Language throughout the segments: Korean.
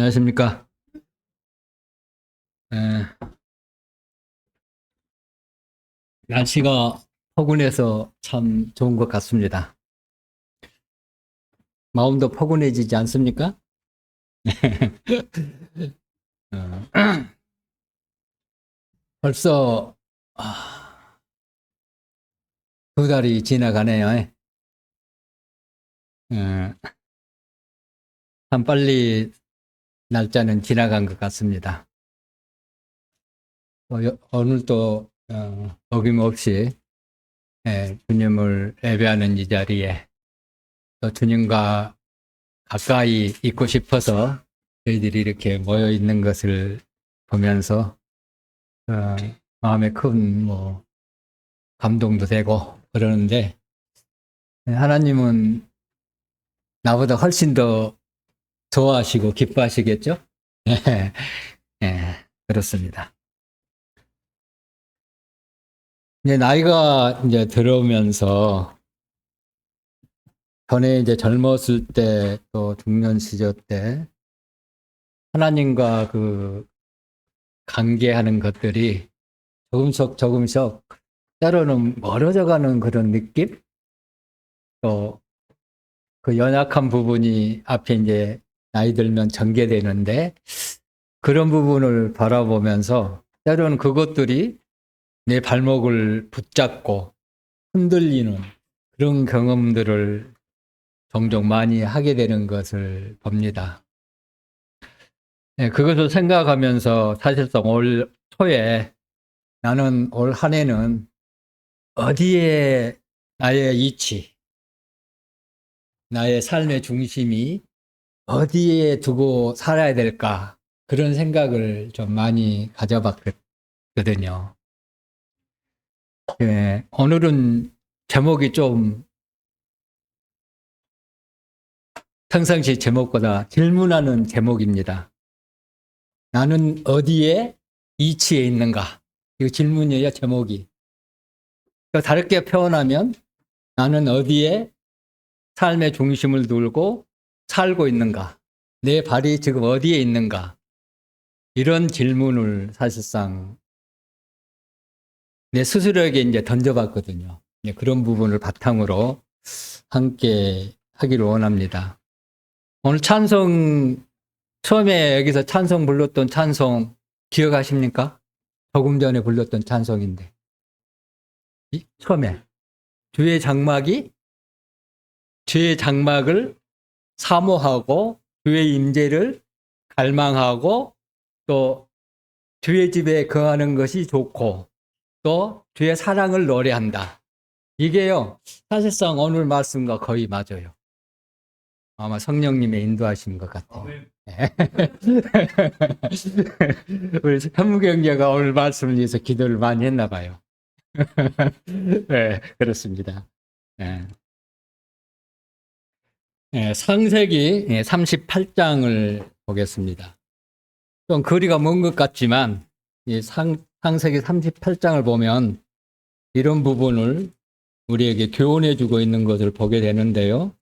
안녕하십니까. 에, 날씨가 포근해서 참 좋은 것 같습니다. 마음도 포근해지지 않습니까? 어, 벌써 두 달이 지나가네요. 참 빨리 날짜는 지나간 것 같습니다. 오늘도 어김없이 주님을 예배하는 이 자리에 또 주님과 가까이 있고 싶어서 저희들이 이렇게 모여 있는 것을 보면서 어, 마음에 큰 감동도 되고 그러는데 하나님은 나보다 훨씬 더 좋아하시고 기뻐하시겠죠? 예, 예, 그렇습니다. 이제 나이가 이제 들어오면서 전에 이제 젊었을 때 또 중년 시절 때 하나님과 그 관계하는 것들이 조금씩 때로는 멀어져 가는 그런 느낌? 또 그 연약한 부분이 앞에 이제 나이 들면 전개되는데 그런 부분을 바라보면서 때로는 그것들이 내 발목을 붙잡고 흔들리는 그런 경험들을 종종 많이 하게 되는 것을 봅니다. 네, 그것을 생각하면서 사실상 올 초에 나는 올 한 해는 어디에 나의 이치, 나의 삶의 중심이 어디에 두고 살아야 될까 그런 생각을 좀 많이 가져봤거든요. 예, 오늘은 제목이 좀 평상시 제목보다 질문하는 제목입니다. 나는 어디에 이치에 있는가? 이거 질문이에요, 제목이. 다르게 표현하면 나는 어디에 삶의 중심을 두고 살고 있는가? 내 발이 지금 어디에 있는가? 이런 질문을 사실상 내 스스로에게 이제 던져봤거든요. 그런 부분을 바탕으로 함께 하기를 원합니다. 오늘 찬송, 처음에 여기서 찬송 불렀던 찬송 기억하십니까? 조금 전에 불렀던 찬송인데. 처음에. 주의 장막이, 주의 장막을 사모하고, 주의 임재를 갈망하고, 또 주의 집에 거하는 것이 좋고, 또 주의 사랑을 노래한다. 이게요, 사실상 오늘 말씀과 거의 맞아요. 아마 성령님의 인도하신 것 같아요. 우리 현무경제가 오늘 말씀을 위해서 기도를 많이 했나 봐요. 네, 그렇습니다. 네. 네, 창세기 38장을 보겠습니다. 좀 거리가 먼 것 같지만 이 창세기 38장을 보면 이런 부분을 우리에게 교훈해 주고 있는 것을 보게 되는데요.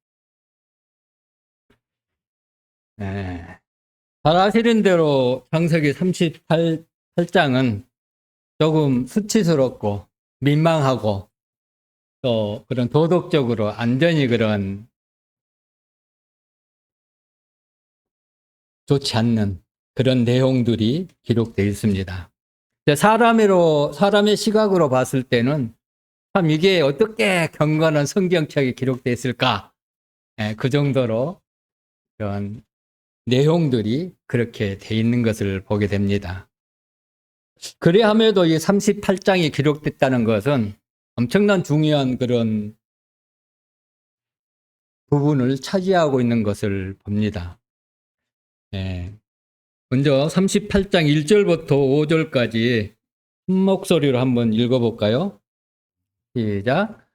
네. 잘 아시는 대로 창세기 38장은 조금 수치스럽고 민망하고 또 그런 도덕적으로 완전히 그런 좋지 않는 그런 내용들이 기록되어 있습니다. 사람의 시각으로 봤을 때는 참 이게 어떻게 경건한 성경책에 기록되어 있을까? 그 정도로 그런 내용들이 그렇게 돼 있는 것을 보게 됩니다. 그래함에도 이 38장이 기록됐다는 것은 엄청난 중요한 그런 부분을 차지하고 있는 것을 봅니다. 예. 먼저 38장 1절부터 5절까지 큰 목소리로 한번 읽어볼까요? 시작.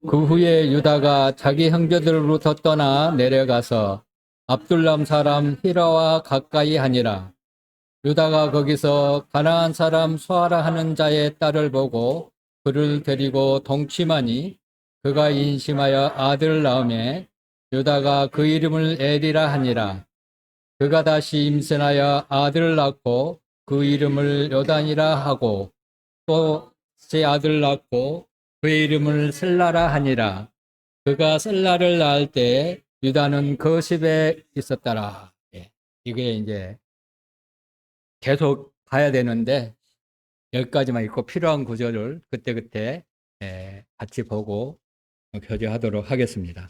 그 후에 유다가 자기 형제들로부터 떠나 내려가서 압둘람 사람 히라와 가까이 하니라. 유다가 거기서 가나안 사람 수아라 하는 자의 딸을 보고 그를 데리고 동침하니 그가 인심하여 아들을 낳음에 유다가 그 이름을 에리라 하니라. 그가 다시 임신하여 아들을 낳고 그 이름을 요단이라 하고 또 제 아들을 낳고 그의 이름을 셀라라 하니라. 그가 셀라를 낳을 때 유다는 거십에 있었더라. 예, 이게 이제 계속 봐야 되는데 여기까지만 읽고 필요한 구절을 그때그때 같이 보고 교제하도록 하겠습니다.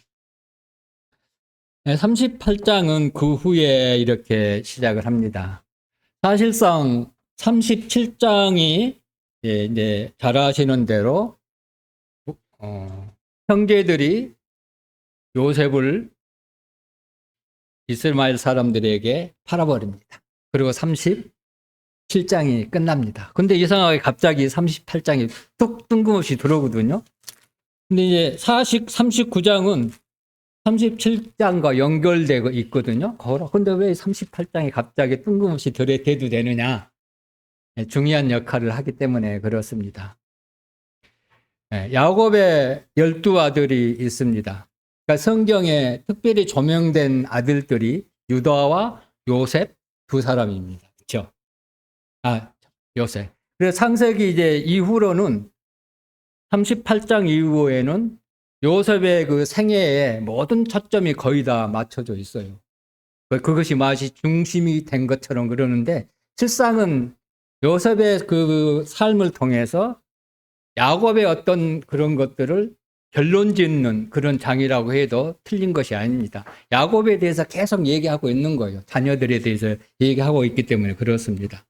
38장은 그 후에 이렇게 시작을 합니다. 사실상 37장이 이제 잘 아시는 대로 형제들이 요셉을 이스마엘 사람들에게 팔아버립니다. 그리고 37장이 끝납니다. 근데 이상하게 갑자기 38장이 뚝 뜬금없이 들어오거든요. 근데 이제 39장은 37장과 연결되고 있거든요. 근데 왜 38장이 갑자기 뜬금없이 대두되느냐? 중요한 역할을 하기 때문에 그렇습니다. 야곱의 12아들이 있습니다. 그러니까 성경에 특별히 조명된 아들들이 유다와 요셉 두 사람입니다. 그렇죠? 요셉. 그래서 창세기 이제 이후로는 38장 이후에는 요셉의 그 생애에 모든 초점이 거의 다 맞춰져 있어요. 그것이 마치 중심이 된 것처럼 그러는데 실상은 요셉의 그 삶을 통해서 야곱의 어떤 그런 것들을 결론 짓는 그런 장이라고 해도 틀린 것이 아닙니다. 야곱에 대해서 계속 얘기하고 있는 거예요. 자녀들에 대해서 얘기하고 있기 때문에 그렇습니다.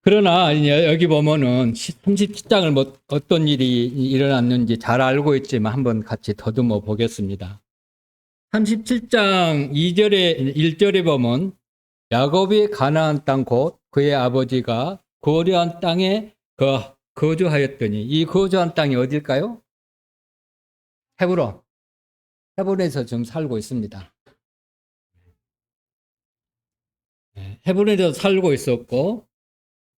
그러나 여기 보면은 37장을 어떤 일이 일어났는지 잘 알고 있지만 한번 같이 더듬어 보겠습니다. 37장 2절에 1절에 보면 야곱이 가나안 땅 곧 그의 아버지가 거류한 땅에 거주하였더니 이 거주한 땅이 어딜까요? 헤브론. 헤브론에서 지금 살고 있습니다. 헤브론에서 살고 있었고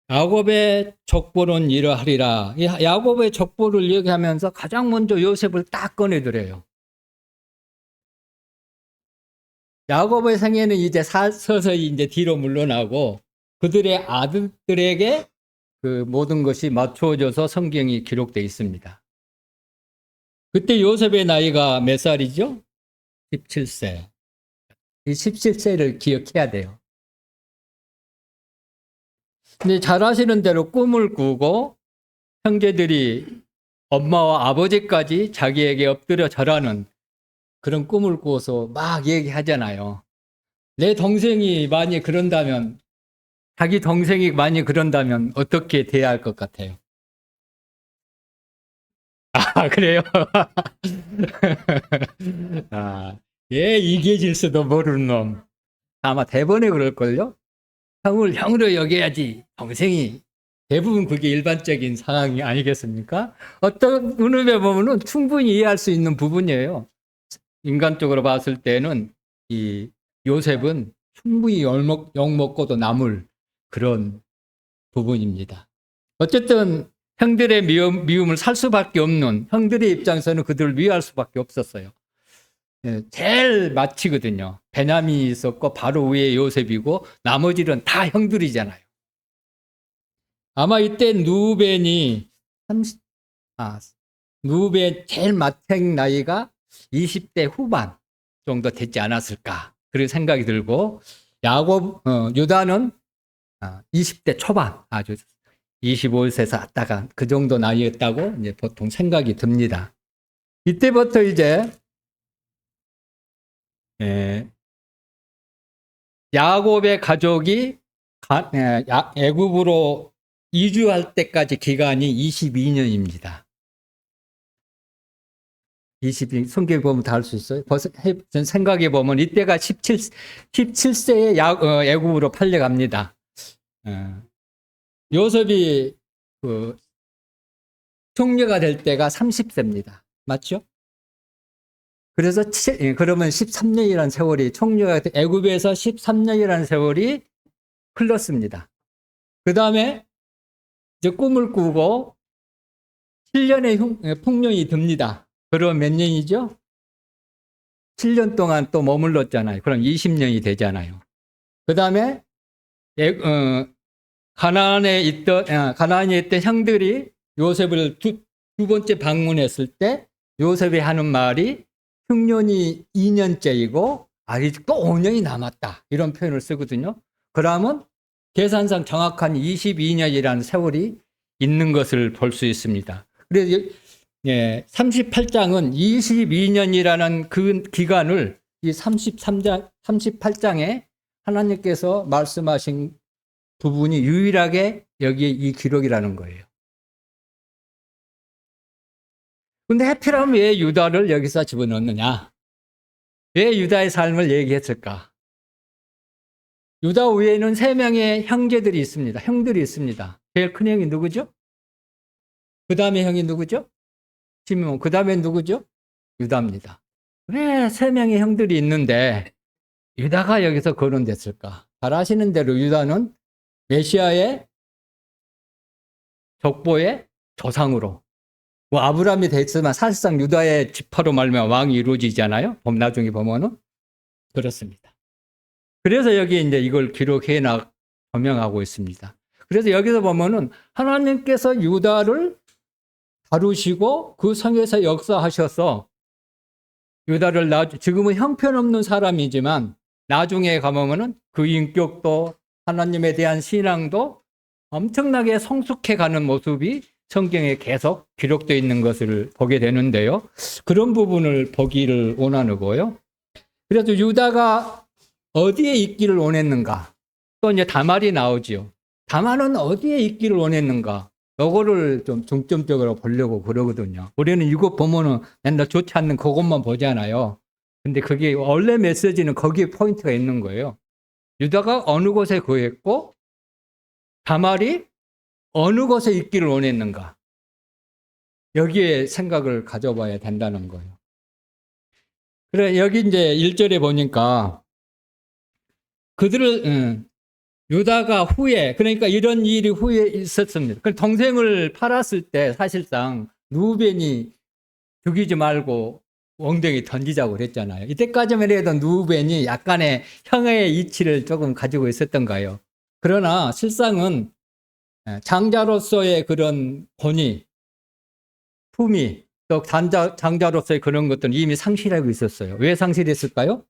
야곱의 족보는 이러하리라. 야곱의 족보를 얘기하면서 가장 먼저 요셉을 딱 꺼내들어요. 야곱의 생애는 이제 서서히 이제 뒤로 물러나고 그들의 아들들에게 그 모든 것이 맞추어져서 성경이 기록되어 있습니다. 그때 요셉의 나이가 몇 살이죠? 17세. 이 17세를 기억해야 돼요. 근데 잘 아시는 대로 꿈을 꾸고 형제들이 엄마와 아버지까지 자기에게 엎드려 절하는 그런 꿈을 꾸어서 막 얘기하잖아요. 내 동생이 많이 그런다면, 자기 동생이 많이 그런다면 어떻게 돼야 할 것 같아요? 아, 그래요? 이겨질 수도 모르는 놈. 아마 대번에 그럴걸요? 형을 형으로 여겨야지. 동생이. 대부분 그게 일반적인 상황이 아니겠습니까? 어떤 의미에 보면은 충분히 이해할 수 있는 부분이에요. 인간적으로 봤을 때는 이 요셉은 충분히 욕먹고도 남을 그런 부분입니다. 어쨌든 형들의 미움을 살 수밖에 없는 형들의 입장에서는 그들을 위할 수밖에 없었어요. 제일 마치거든요. 베냐민이 있었고 바로 위에 요셉이고 나머지는 다 형들이잖아요. 아마 이때 누벤이 누벤 제일 마탱 나이가 20대 후반 정도 되지 않았을까 그런 생각이 들고 유다는 20대 초반 아주 25세에서 왔다가 그 정도 나이였다고 이제 보통 생각이 듭니다. 이때부터 이제 야곱의 가족이 애굽으로 이주할 때까지 기간이 22년입니다. 성경에 보면 다 알 수 있어요. 벌써 생각해 보면 이때가 17세에 애굽으로 팔려갑니다. 요셉이 총리가 될 때가 30세입니다. 맞죠? 그래서 그러면 13년이라는 세월이 총리가 애굽에서 13년이라는 세월이 흘렀습니다. 그 다음에 이제 꿈을 꾸고 7년의 풍년이 듭니다. 그럼 몇 년이죠? 7년 동안 또 머물렀잖아요. 그럼 20년이 되잖아요. 그 다음에 가나안에 있던 형들이 요셉을 두 번째 방문했을 때 요셉이 하는 말이 흉년이 2년째이고 아직 또 5년이 남았다. 이런 표현을 쓰거든요. 그러면 계산상 정확한 22년이라는 세월이 있는 것을 볼 수 있습니다. 그래서 38장은 22년이라는 그 기간을 이 38장에 하나님께서 말씀하신 부분이 유일하게 여기에 이 기록이라는 거예요. 근데 하필이면 왜 유다를 여기서 집어넣느냐? 왜 유다의 삶을 얘기했을까? 유다 위에는 3명의 형제들이 있습니다. 형들이 있습니다. 제일 큰 형이 누구죠? 그 다음에 형이 누구죠? 시므온. 그 다음에 누구죠? 유다입니다. 왜 3명의 형들이 있는데 유다가 여기서 거론됐을까? 잘 아시는 대로 유다는 메시아의 족보의 조상으로 뭐 아브라함이 됐지만 사실상 유다의 지파로 말미암아 왕이 이루어지잖아요. 나중에 보면은 그렇습니다. 그래서 여기 이제 이걸 기록해 조명하고 있습니다. 그래서 여기서 보면은 하나님께서 유다를 다루시고 그 성에서 역사하셔서 유다를 지금은 형편없는 사람이지만 나중에 가보면은 그 인격도 하나님에 대한 신앙도 엄청나게 성숙해 가는 모습이 성경에 계속 기록되어 있는 것을 보게 되는데요. 그런 부분을 보기를 원하고요. 그래서 유다가 어디에 있기를 원했는가? 또 이제 다말이 나오지요. 다말은 어디에 있기를 원했는가? 요거를 좀 중점적으로 보려고 그러거든요. 우리는 이거 보면은 맨날 좋지 않는 그것만 보잖아요. 근데 그게 원래 메시지는 거기에 포인트가 있는 거예요. 유다가 어느 곳에 거했고 다말이 어느 곳에 있기를 원했는가? 여기에 생각을 가져봐야 된다는 거예요. 그래, 여기 이제 1절에 보니까 유다가 후에, 그러니까 이런 일이 후에 있었습니다. 그 동생을 팔았을 때 사실상 누벤이 죽이지 말고 엉덩이 던지자고 그랬잖아요. 이때까지만 해도 누벤이 약간의 형의 이치를 조금 가지고 있었던 거예요. 그러나 실상은 장자로서의 그런 권위, 품위, 또 장자로서의 그런 것들은 이미 상실하고 있었어요. 왜 상실했을까요?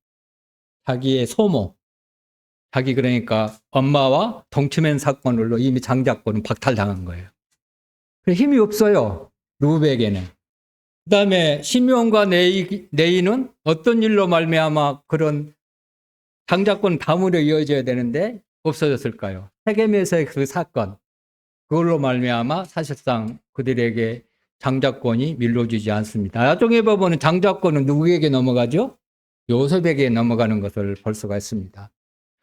자기의 소모, 자기 그러니까 엄마와 동침한 사건으로 이미 장자권은 박탈당한 거예요. 힘이 없어요. 루벤에게는. 그 다음에 시므온과 네이는 어떤 일로 말미암아 그런 장자권 다물에 이어져야 되는데 없어졌을까요? 세겜에서의 그 사건, 그걸로 말미암아 사실상 그들에게 장자권이 밀려주지 않습니다. 나중에 보면 장자권은 누구에게 넘어가죠? 요셉에게 넘어가는 것을 볼 수가 있습니다.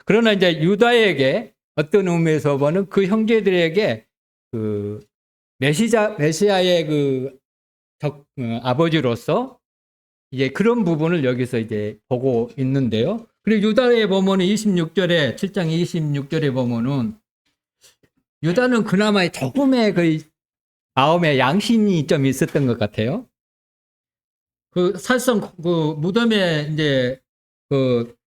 그러나 이제 유다에게 어떤 의미에서 보면 그 형제들에게 그 메시아의 그 아버지로서 이제 그런 부분을 여기서 이제 보고 있는데요. 그리고 유다에 보면은 26절에 7장 26절에 보면은 유다는 그나마 조금의 그 마음에 양심이 좀 있었던 것 같아요. 그 사실상 그 무덤에 이제 그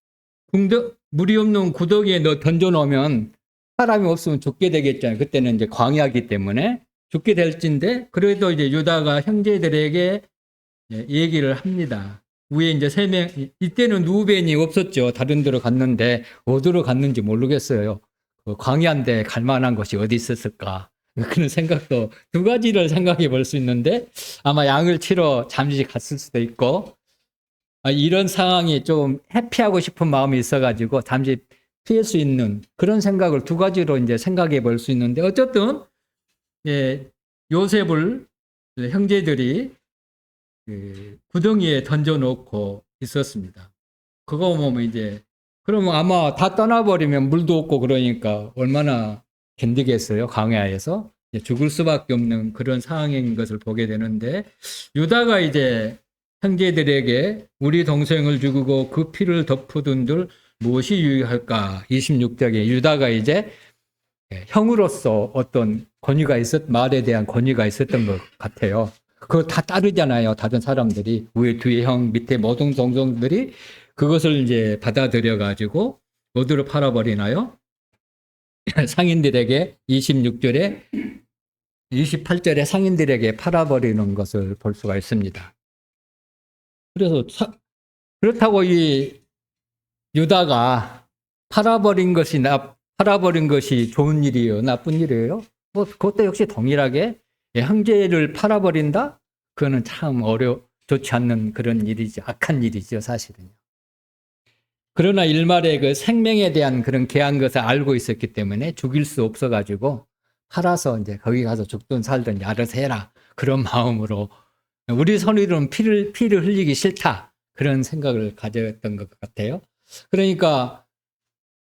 물이 없는 구덩이에 던져 놓으면 사람이 없으면 죽게 되겠잖아요. 그때는 이제 광야이기 때문에 죽게 될진데 그래도 이제 유다가 형제들에게 얘기를 합니다. 위에 이제 3명, 이때는 누벤이 없었죠. 다른 데로 갔는데 어디로 갔는지 모르겠어요. 그 광야인데 갈 만한 곳이 어디 있었을까? 그런 생각도 두 가지를 생각해 볼 수 있는데 아마 양을 치러 잠시 갔을 수도 있고 이런 상황이 좀 회피하고 싶은 마음이 있어가지고 잠시 피할 수 있는 그런 생각을 두 가지로 이제 생각해 볼 수 있는데 어쨌든 요셉을 형제들이 구덩이에 던져놓고 있었습니다. 그거 보면 이제 그러면 아마 다 떠나버리면 물도 없고 그러니까 얼마나 견디겠어요? 광야에서 죽을 수밖에 없는 그런 상황인 것을 보게 되는데 유다가 이제 형제들에게 우리 동생을 죽이고 그 피를 덮어둔들 무엇이 유익할까? 26절에 유다가 이제 형으로서 어떤 권위가 말에 대한 권위가 있었던 것 같아요. 그거 다 따르잖아요. 다른 사람들이. 위에 뒤에 형, 밑에 모든 동성들이 그것을 이제 받아들여 가지고 어디로 팔아버리나요? 상인들에게 26절에 28절에 상인들에게 팔아버리는 것을 볼 수가 있습니다. 그래서 그렇다고 이 유다가 팔아버린 것이 좋은 일이에요, 나쁜 일이에요? 뭐 그것도 역시 동일하게 형제를 팔아버린다? 그거는 참 좋지 않는 그런 일이죠. 악한 일이죠, 사실은요. 그러나 일말의 그 생명에 대한 그런 귀한 것을 알고 있었기 때문에 죽일 수 없어가지고 팔아서 이제 거기 가서 죽든 살든 알아서 해라. 그런 마음으로 우리 선의로는 피를 흘리기 싫다. 그런 생각을 가졌던 것 같아요. 그러니까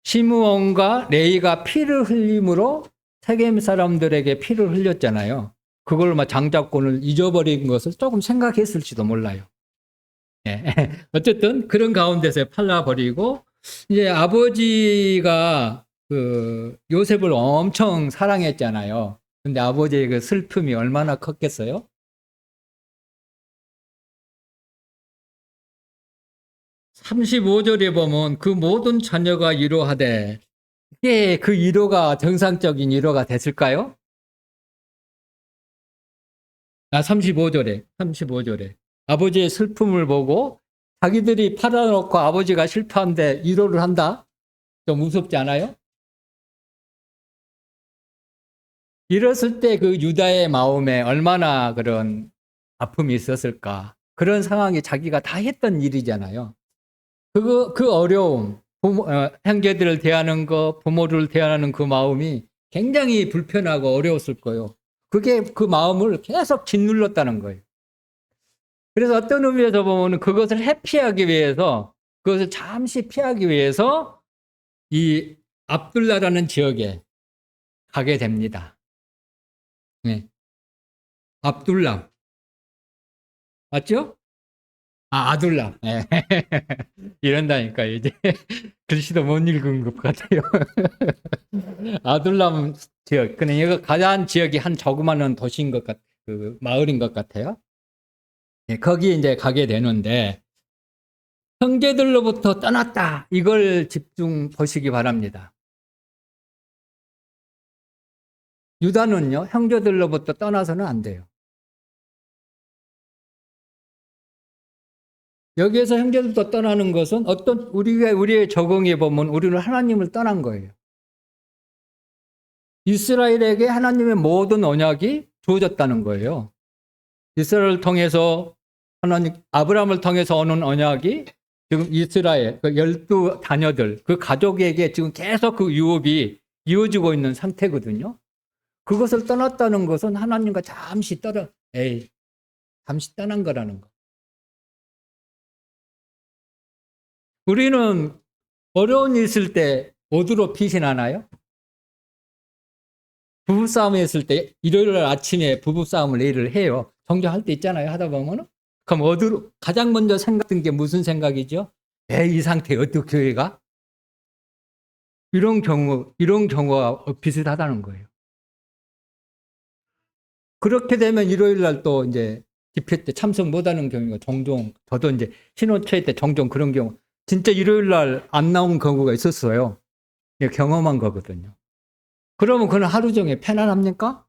시므온과 레이가 피를 흘림으로 세겜 사람들에게 피를 흘렸잖아요. 그걸 장자권을 잊어버린 것을 조금 생각했을지도 몰라요. 예. 어쨌든 그런 가운데서 팔라버리고 이제 아버지가 그 요셉을 엄청 사랑했잖아요. 근데 아버지의 그 슬픔이 얼마나 컸겠어요? 35절에 보면 그 모든 자녀가 위로하되 이게 그 위로가 정상적인 위로가 됐을까요? 35절에 아버지의 슬픔을 보고 자기들이 팔아놓고 아버지가 실패한데 위로를 한다? 좀 무섭지 않아요? 이랬을 때 그 유다의 마음에 얼마나 그런 아픔이 있었을까? 그런 상황이 자기가 다 했던 일이잖아요. 그 어려움, 형제들을 대하는 거, 부모를 대하는 그 마음이 굉장히 불편하고 어려웠을 거예요. 그게 그 마음을 계속 짓눌렀다는 거예요. 그래서 어떤 의미에서 보면 그것을 회피하기 위해서, 그것을 잠시 피하기 위해서 이 압둘라라는 지역에 가게 됩니다. 네. 압둘람. 맞죠? 아둘람. 네. 이런다니까, 이제. 글씨도 못 읽은 것 같아요. 아둘람 지역. 그냥 이거 가장 지역이 한 조그마한 도시인 그 마을인 것 같아요. 네, 거기 이제 가게 되는데, 형제들로부터 떠났다. 이걸 집중 보시기 바랍니다. 유다는요, 형제들로부터 떠나서는 안 돼요. 여기에서 형제들도 떠나는 것은 우리의 적응해 보면 우리는 하나님을 떠난 거예요. 이스라엘에게 하나님의 모든 언약이 주어졌다는 거예요. 이스라엘을 통해서 아브라함을 통해서 오는 언약이 지금 이스라엘, 그 12자녀들, 그 가족에게 지금 계속 그 유업이 이어지고 있는 상태거든요. 그것을 떠났다는 것은 하나님과 잠시 떠난 거라는 거. 우리는 어려운 일 있을 때 어디로 피신하나요? 부부싸움 했을 때 일요일 아침에 부부싸움을 일을 해요. 종교할 때 있잖아요. 하다 보면은. 그럼 어디로 가장 먼저 생각든 게 무슨 생각이죠? 이 상태에 어떻게 교회가? 이런 경우가 비슷하다는 거예요. 그렇게 되면 일요일 날 또 이제 집회 때 참석 못하는 경우가 종종, 저도 이제 신혼초에 때 종종 그런 경우, 진짜 일요일 날 안 나온 경우가 있었어요. 경험한 거거든요. 그러면 그는 하루 종일 편안합니까?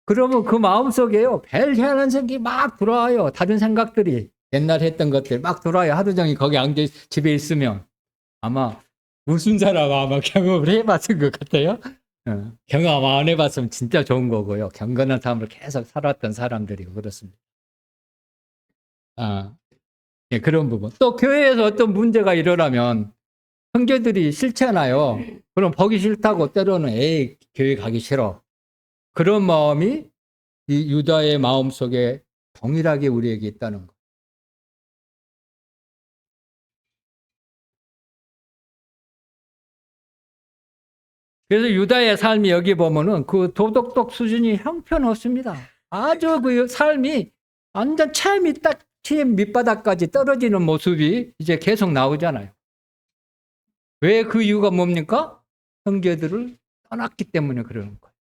그러면 그 마음속에요, 별 희한한 생각이 막 들어와요. 다른 생각들이. 옛날 했던 것들 막 들어와요. 하루 종일 거기 앉아 집에 있으면. 아마 무슨 사람 아마 경험을 해봤을 것 같아요. 경험 안 해봤으면 진짜 좋은 거고요. 경건한 삶을 계속 살았던 사람들이 그렇습니다. 예, 그런 부분. 또 교회에서 어떤 문제가 일어나면 형제들이 싫잖아요. 그럼 보기 싫다고 때로는 교회 가기 싫어. 그런 마음이 이 유다의 마음 속에 동일하게 우리에게 있다는 거. 그래서 유다의 삶이 여기 보면은 그 도덕적 수준이 형편없습니다. 아주 그 삶이 완전 체 밑바닥까지 떨어지는 모습이 이제 계속 나오잖아요. 왜 그 이유가 뭡니까? 형제들을 떠났기 때문에 그러는 거예요.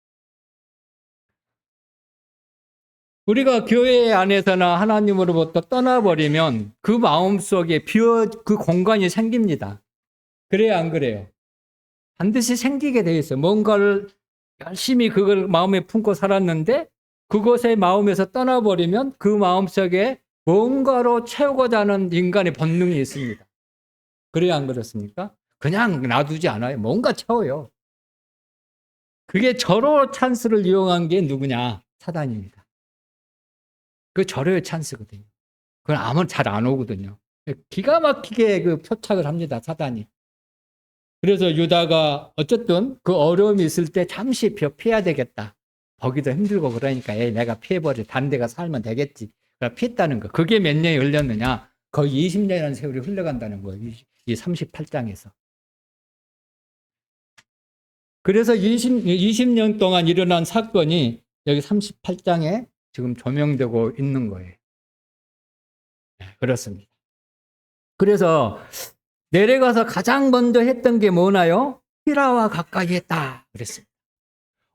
우리가 교회 안에서나 하나님으로부터 떠나버리면 그 마음속에 그 공간이 생깁니다. 그래야 안 그래요? 반드시 생기게 돼 있어요. 뭔가를 열심히 그걸 마음에 품고 살았는데 그것의 마음에서 떠나버리면 그 마음속에 뭔가로 채우고자 하는 인간의 본능이 있습니다. 그래야 안 그렇습니까? 그냥 놔두지 않아요. 뭔가 채워요. 그게 절호 찬스를 이용한 게 누구냐? 사단입니다. 그 절호의 찬스거든요. 그건 아무나 잘 안 오거든요. 기가 막히게 그 표착을 합니다, 사단이. 그래서 유다가 어쨌든 그 어려움이 있을 때 잠시 피해야 되겠다. 거기도 힘들고 그러니까 내가 피해버려. 다른 데가 살면 되겠지. 그러니까 피했다는 거. 그게 몇 년이 흘렸느냐? 거의 20년이라는 세월이 흘러간다는 거예요. 이 38장에서. 그래서 20년 동안 일어난 사건이 여기 38장에 지금 조명되고 있는 거예요. 그렇습니다. 그래서 내려가서 가장 먼저 했던 게 뭐나요? 히라와 가까이 했다 그랬습니다.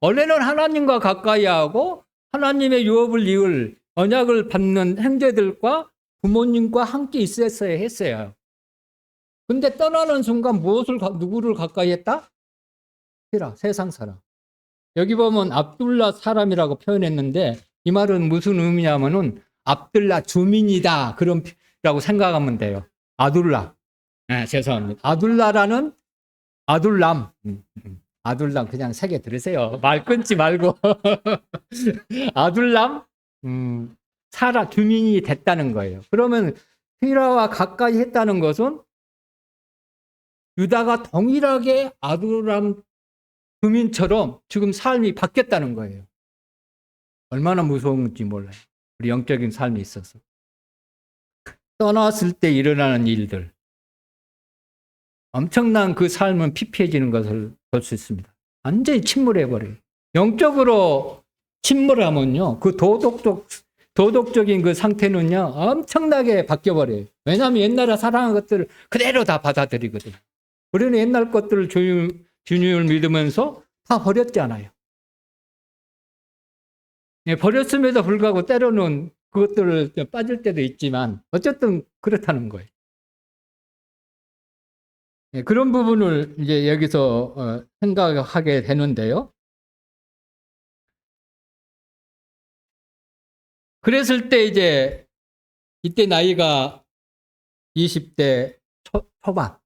원래는 하나님과 가까이 하고 하나님의 유업을 이을 언약을 받는 형제들과 부모님과 함께 있었어야 했어요. 근데 떠나는 순간 누구를 가까이 했다? 히라, 세상 사람. 여기 보면 압둘라 사람이라고 표현했는데 이 말은 무슨 의미냐면은 압둘라 주민이다 그런라고 생각하면 돼요. 아둘라. 네, 죄송합니다. 아둘라라는 아둘람. 아둘람 그냥 세 개 들으세요. 말 끊지 말고. 아둘람 주민이 됐다는 거예요. 그러면 히라와 가까이 했다는 것은 유다가 동일하게 아둘람 주민처럼 지금 삶이 바뀌었다는 거예요. 얼마나 무서운지 몰라요. 우리 영적인 삶이 있어서. 떠났을 때 일어나는 일들. 엄청난 그 삶은 피폐해지는 것을 볼 수 있습니다. 완전히 침몰해버려요. 영적으로 침몰하면요. 그 도덕적인 그 상태는요. 엄청나게 바뀌어버려요. 왜냐하면 옛날에 사랑한 것들을 그대로 다 받아들이거든요. 우리는 옛날 것들을 주님을 믿으면서 다 버렸잖아요. 버렸음에도 불구하고 때로는 그것들을 빠질 때도 있지만 어쨌든 그렇다는 거예요. 그런 부분을 이제 여기서 생각하게 되는데요. 그랬을 때 이때 나이가 20대 초반.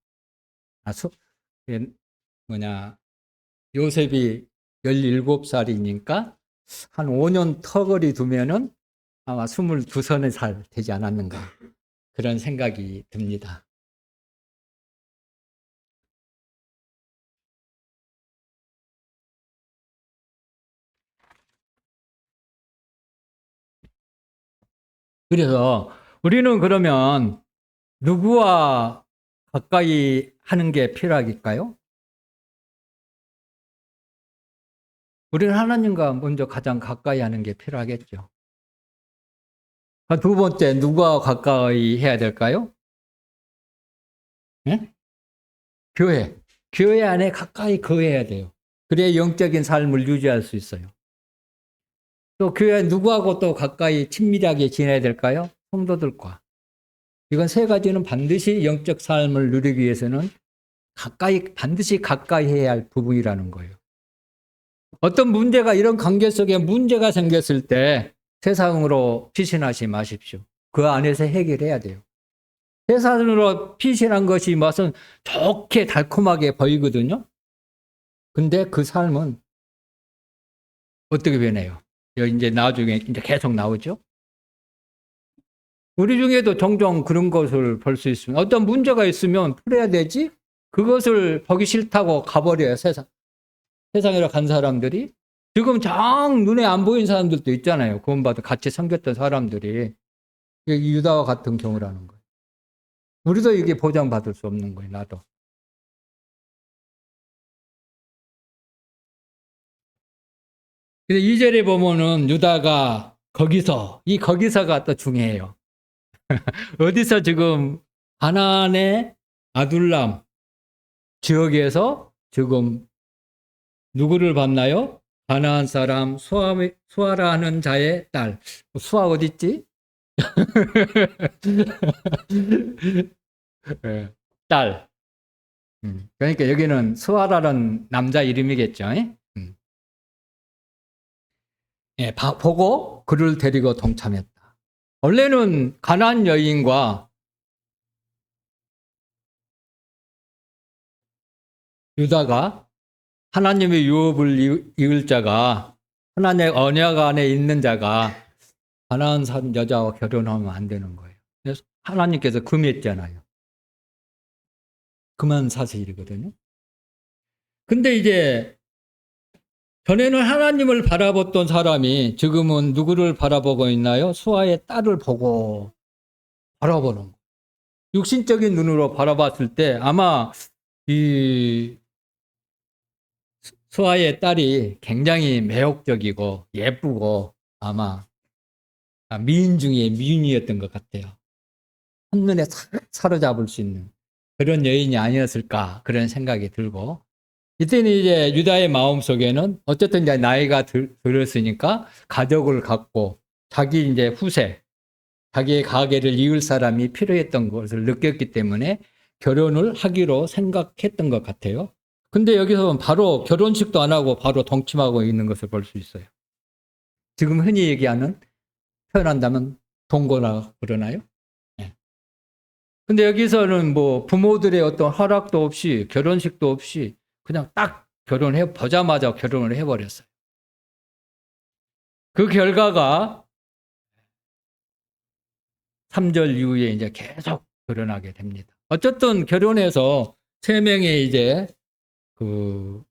요셉이 17살이니까 한 5년 터거리 두면은 아마 22살 되지 않았는가. 그런 생각이 듭니다. 그래서 우리는 그러면 누구와 가까이 하는 게 필요할까요? 우리는 하나님과 먼저 가장 가까이 하는 게 필요하겠죠. 두 번째, 누구와 가까이 해야 될까요? 네? 교회. 교회 안에 가까이 거해야 돼요. 그래야 영적인 삶을 유지할 수 있어요. 또 교회 누구하고 또 가까이 친밀하게 지내야 될까요? 성도들과. 이건 세 가지는 반드시 영적 삶을 누리기 위해서는 반드시 가까이 해야 할 부분이라는 거예요. 어떤 문제가 이런 관계 속에 문제가 생겼을 때 세상으로 피신하지 마십시오. 그 안에서 해결해야 돼요. 세상으로 피신한 것이 무슨 좋게 달콤하게 보이거든요. 근데 그 삶은 어떻게 변해요? 이제 나중에 이제 계속 나오죠. 우리 중에도 종종 그런 것을 볼 수 있습니다. 어떤 문제가 있으면 풀어야 되지? 그것을 보기 싫다고 가버려요, 세상으로 간 사람들이. 지금 정 눈에 안 보이는 사람들도 있잖아요. 구원받아 같이 섬겼던 사람들이. 이게 유다와 같은 경우라는 거예요. 우리도 이게 보장받을 수 없는 거예요, 나도. 근데 2절에 보면은 유다가 거기서가 또 중요해요. 어디서 지금 가나안의 아둘람 지역에서 지금 누구를 봤나요? 가나안 사람 수아라 하는 자의 딸. 수아 어디 있지? 예, 딸. 그러니까 여기는 수아라는 남자 이름이겠죠. 예, 보고 그를 데리고 동참했다. 원래는 가나안 여인과 유다가 하나님의 유업을 이을 자가, 하나님의 언약 안에 있는 자가 가나안 산 여자와 결혼하면 안 되는 거예요. 그래서 하나님께서 금했잖아요. 금한 사실이거든요. 근데 이제 전에는 하나님을 바라봤던 사람이 지금은 누구를 바라보고 있나요? 수아의 딸을 보고 바라보는 거예요. 육신적인 눈으로 바라봤을 때 아마 이 수아의 딸이 굉장히 매혹적이고 예쁘고 아마 미인 중에 미인이었던 것 같아요. 한눈에 싹 사로잡을 수 있는 그런 여인이 아니었을까 그런 생각이 들고, 이때는 이제 유다의 마음속에는 어쨌든 이제 나이가 들었으니까 가족을 갖고 자기 이제 후세, 자기의 가계를 이을 사람이 필요했던 것을 느꼈기 때문에 결혼을 하기로 생각했던 것 같아요. 근데 여기서 바로 결혼식도 안 하고 바로 동침하고 있는 것을 볼 수 있어요. 지금 흔히 얘기하는, 표현한다면 동거나 그러나요? 네. 근데 여기서는 뭐 부모들의 어떤 허락도 없이 결혼식도 없이 그냥 딱 보자마자 결혼을 해버렸어요. 그 결과가 3절 이후에 이제 계속 결혼하게 됩니다. 어쨌든 결혼해서 3명의 이제 그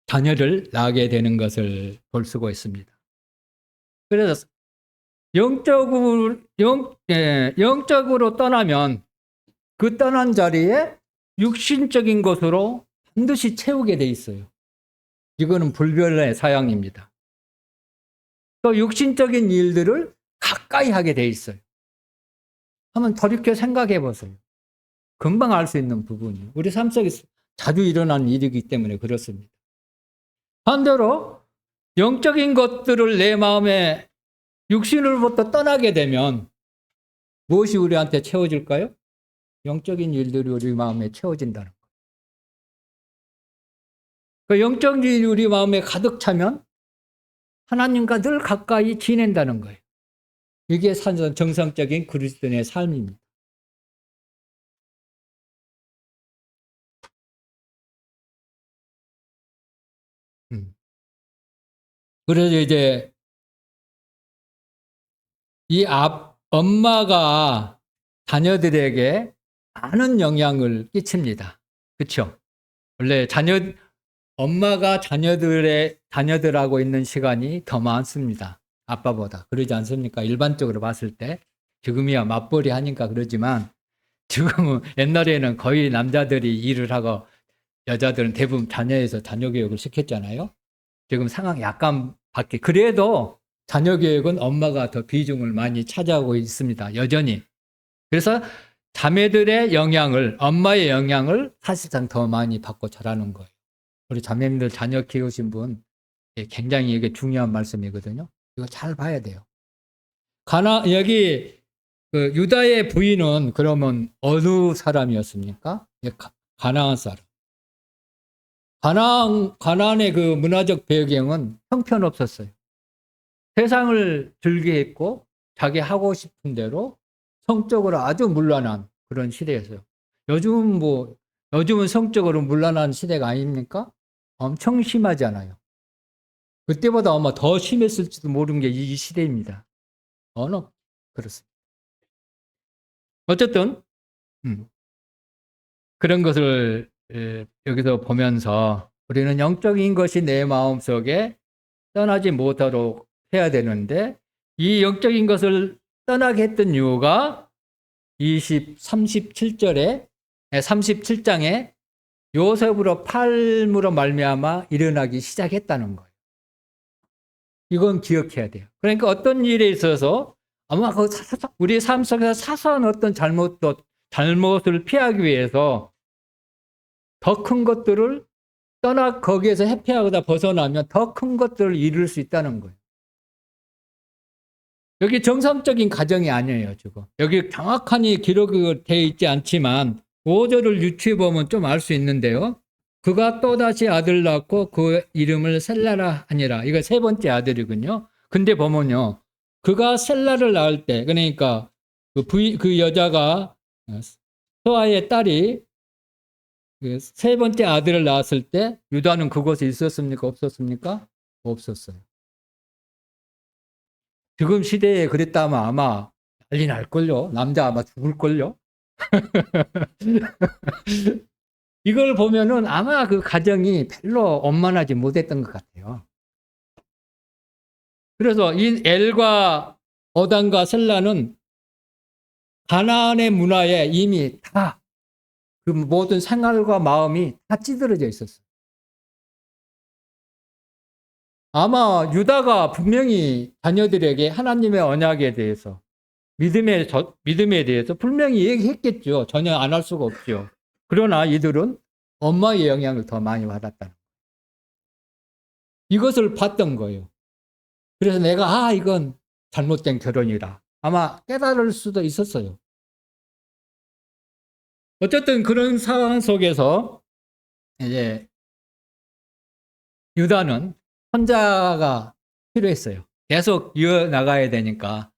자녀를 낳게 되는 것을 볼 수가 있습니다. 그래서 영적으로 떠나면 그 떠난 자리에 육신적인 것으로 반드시 채우게 돼 있어요. 이거는 불변의 사양입니다. 또 육신적인 일들을 가까이 하게 돼 있어요. 한번 돌이켜 생각해 보세요. 금방 알 수 있는 부분이에요. 우리 삶 속에 자주 일어나는 일이기 때문에 그렇습니다. 반대로 영적인 것들을 내 마음에 육신으로부터 떠나게 되면 무엇이 우리한테 채워질까요? 영적인 일들이 우리 마음에 채워진다는 거예요. 그 영적인 일이 우리 마음에 가득 차면 하나님과 늘 가까이 지낸다는 거예요. 이게 정상적인 그리스도인의 삶입니다. 그래서 이제 엄마가 자녀들에게 많은 영향을 끼칩니다. 그렇죠? 원래 엄마가 자녀들하고 있는 시간이 더 많습니다. 아빠보다. 그러지 않습니까? 일반적으로 봤을 때. 지금이야 맞벌이 하니까 그러지만 지금은 옛날에는 거의 남자들이 일을 하고 여자들은 대부분 자녀에서 자녀 교육을 시켰잖아요. 지금 상황이 약간 바뀌. 그래도 자녀 교육은 엄마가 더 비중을 많이 차지하고 있습니다. 여전히. 그래서 자매들의 영향을, 엄마의 영향을 사실상 더 많이 받고 자라는 거예요. 우리 자매님들 자녀 키우신 분 굉장히 이게 중요한 말씀이거든요. 이거 잘 봐야 돼요. 여기 그 유다의 부인은 그러면 어느 사람이었습니까? 가나안 사람. 가나안의 그 문화적 배경은 형편없었어요. 세상을 즐겨했고 자기 하고 싶은 대로 성적으로 아주 문란한 그런 시대였어요. 요즘은 성적으로 문란한 시대가 아닙니까? 엄청 심하잖아요. 그때보다 아마 더 심했을지도 모르는 게 이 시대입니다. 그렇습니다. 어쨌든 그런 것을 여기서 보면서 우리는 영적인 것이 내 마음속에 떠나지 못하도록 해야 되는데, 이 영적인 것을 떠나게 했던 이유가 37장에 요셉으로 팔므로 말미암아 일어나기 시작했다는 거예요. 이건 기억해야 돼요. 그러니까 어떤 일에 있어서 아마 우리 삶 속에서 사소한 어떤 잘못을 피하기 위해서 더 큰 것들을 거기에서 회피하거나 벗어나면 더 큰 것들을 이룰 수 있다는 거예요. 여기 정상적인 가정이 아니에요, 지금. 여기 정확하니 기록이 되어 있지 않지만 5절을 유추해 보면 좀 알 수 있는데요. 그가 또다시 아들 낳고 그 이름을 셀라라 하니라. 이거 세 번째 아들이군요. 근데 보면요. 그가 셀라를 낳을 때, 그러니까 그 여자가 소아의 딸이 그 세 번째 아들을 낳았을 때 유다는 그곳에 있었습니까? 없었습니까? 없었어요. 지금 시대에 그랬다면 아마 난리 날걸요. 남자 아마 죽을걸요. 이걸 보면은 아마 그 가정이 별로 원만하지 못했던 것 같아요. 그래서 이 엘과 어단과 셀라는 가나안의 문화에 이미 다 그 모든 생활과 마음이 다 찌들어져 있었어요. 아마 유다가 분명히 자녀들에게 하나님의 언약에 대해서 믿음에 대해서 분명히 얘기했겠죠. 전혀 안 할 수가 없죠. 그러나 이들은 엄마의 영향을 더 많이 받았다. 이것을 봤던 거예요. 그래서 내가 이건 잘못된 결혼이라 아마 깨달을 수도 있었어요. 어쨌든 그런 상황 속에서 이제 유다는 혼자가 필요했어요. 계속 이어나가야 되니까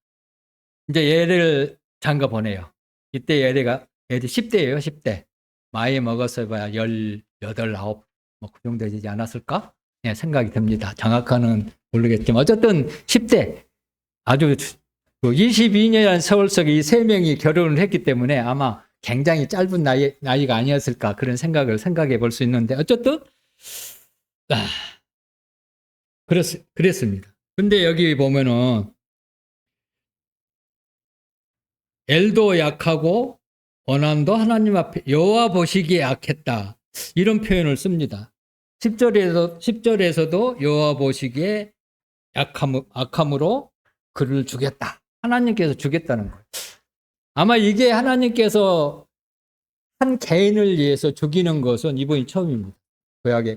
이제 얘를 잠가 보내요. 이때 얘들이 10대예요, 10대. 많이 먹었어야 봐야 18, 9, 뭐 그 정도 되지 않았을까? 네, 생각이 듭니다. 정확한은 모르겠지만 어쨌든 10대. 아주 22년이라는 세월 속에 이 세 명이 결혼을 했기 때문에 아마 굉장히 짧은 나이가 아니었을까 그런 생각해 볼 수 있는데 어쨌든 그랬습니다. 근데 여기 보면은 엘도 약하고 원한도 하나님 앞에 여호와 보시기에 악했다. 이런 표현을 씁니다. 10절에서도 여호와 보시기에 악함으로 그를 죽였다. 하나님께서 죽였다는 거예요. 아마 이게 하나님께서 한 개인을 위해서 죽이는 것은 이번이 처음입니다.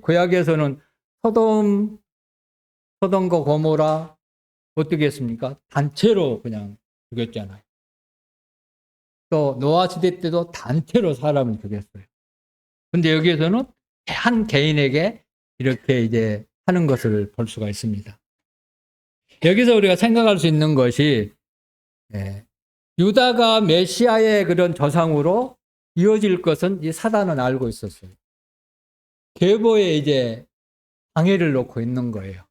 구약에서는 소돔과 고모라 어떻게 했습니까? 단체로 그냥 죽였잖아요. 또 노아 시대 때도 단체로 사람을 죽였어요. 근데 여기에서는 한 개인에게 이렇게 이제 하는 것을 볼 수가 있습니다. 여기서 우리가 생각할 수 있는 것이 유다가 메시아의 그런 조상으로 이어질 것은 이 사단은 알고 있었어요. 계보에 이제 방해를 놓고 있는 거예요.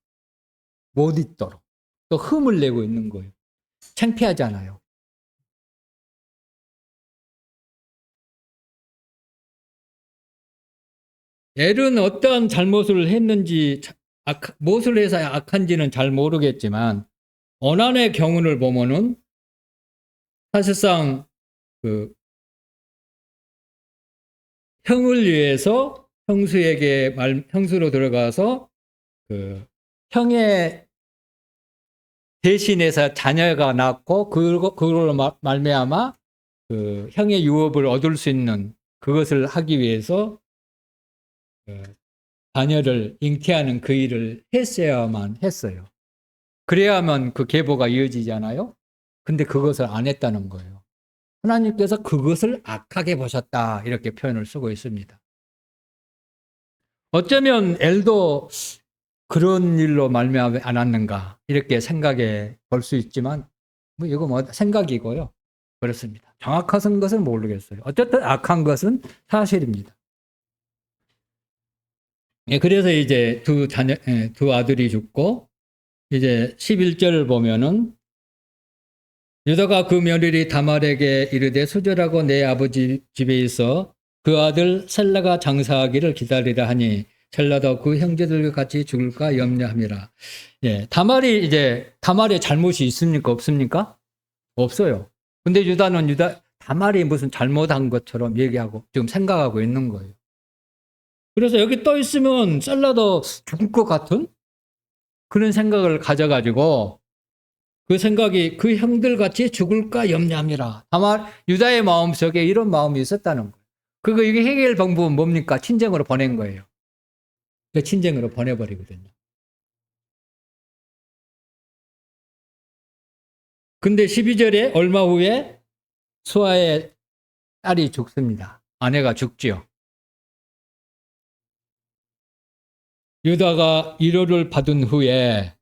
못 있도록. 또 흠을 내고 있는 거예요. 창피하잖아요. 엘은 어떠한 잘못을 했는지, 무엇을 해서 악한지는 잘 모르겠지만, 오난의 경우를 보면은 사실상 그 형을 위해서 형수로 들어가서 그 형의 대신해서 자녀가 낳고 그걸로 말미암아 그 형의 유업을 얻을 수 있는 그것을 하기 위해서 자녀를 잉태하는 그 일을 했어야만 했어요. 그래야만 그 계보가 이어지잖아요. 근데 그것을 안 했다는 거예요. 하나님께서 그것을 악하게 보셨다 이렇게 표현을 쓰고 있습니다. 어쩌면 엘도 그런 일로 말미암지 않았는가 이렇게 생각해 볼 수 있지만 이거 생각이고요. 그렇습니다. 정확한 것은 모르겠어요. 어쨌든 악한 것은 사실입니다. 그래서 이제 두 아들이 죽고 이제 11절을 보면은 유다가 그 며느리 다말에게 이르되 수절하고 내 아버지 집에 있어 그 아들 셀라가 장사하기를 기다리라 하니 셀라도 그 형제들과 같이 죽을까 염려함이라. 다말의 잘못이 있습니까? 없습니까? 없어요. 근데 다말이 무슨 잘못한 것처럼 얘기하고 지금 생각하고 있는 거예요. 그래서 여기 떠 있으면 셀라도 죽을 것 같은 그런 생각을 가져가지고 그 생각이 그 형들 같이 죽을까 염려함이라. 유다의 마음속에 이런 마음이 있었다는 거예요. 이게 해결 방법은 뭡니까? 친정으로 보낸 거예요. 그 친정으로 보내버리거든요. 근데 12절에 얼마 후에 수아의 딸이 죽습니다. 아내가 죽지요. 유다가 위로를 받은 후에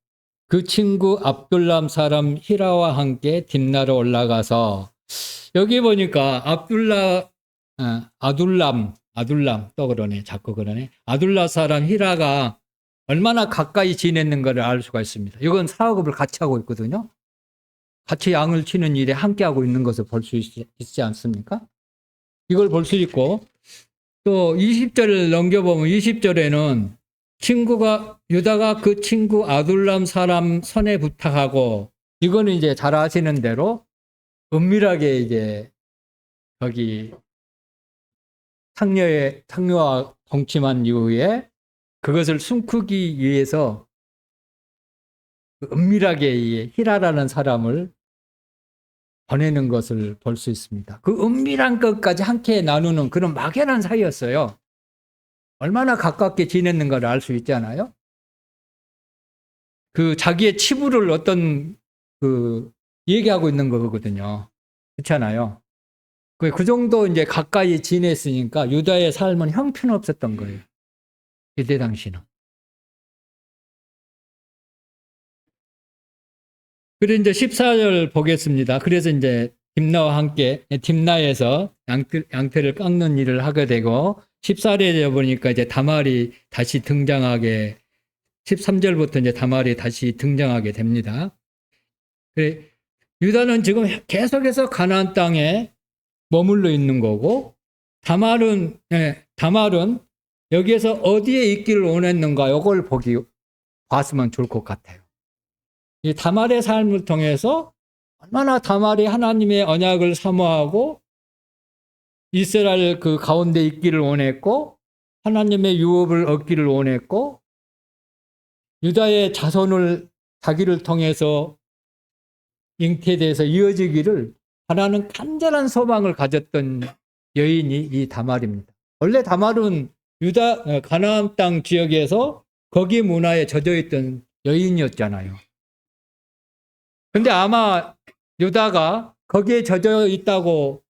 그 친구 압둘람 사람 히라와 함께 딥나로 올라가서 여기 보니까 아둘람 또 그러네. 자꾸 그러네. 아둘라 사람 히라가 얼마나 가까이 지냈는가를 알 수가 있습니다. 이건 사업을 같이 하고 있거든요. 같이 양을 치는 일에 함께하고 있는 것을 볼 수 있지 않습니까? 이걸 볼 수 있고 또 20절을 넘겨보면 20절에는 유다가 그 친구 아둘람 사람 손에 부탁하고 이거는 이제 잘 아시는 대로 은밀하게 이제 거기 상녀와 동침한 이후에 그것을 숨기기 위해서 은밀하게 히라라는 사람을 보내는 것을 볼 수 있습니다. 그 은밀한 것까지 함께 나누는 그런 막연한 사이였어요. 얼마나 가깝게 지냈는가를 알 수 있잖아요. 그 자기의 치부를 얘기하고 있는 거거든요. 그렇잖아요. 그 정도 이제 가까이 지냈으니까 유다의 삶은 형편없었던 거예요. 이때 당시는. 그래서 이제 14절 보겠습니다. 그래서 이제 딥나와 함께 딥나에서 양털을 깎는 일을 하게 되고 14절에 보니까 이제 다말이 다시 등장하게 13절부터 이제 다말이 다시 등장하게 됩니다. 그래, 유다는 지금 계속해서 가나안 땅에 머물러 있는 거고 다말은 여기에서 어디에 있기를 원했는가 이걸 봤으면 좋을 것 같아요. 이 다말의 삶을 통해서 얼마나 다말이 하나님의 언약을 사모하고 이스라엘 그 가운데 있기를 원했고 하나님의 유업을 얻기를 원했고 유다의 자손을 자기를 통해서 잉태돼서 이어지기를 바라는 간절한 소망을 가졌던 여인이 이 다말입니다. 원래 다말은 가나안 땅 지역에서 거기 문화에 젖어있던 여인이었잖아요. 근데 아마 유다가 거기에 젖어 있다고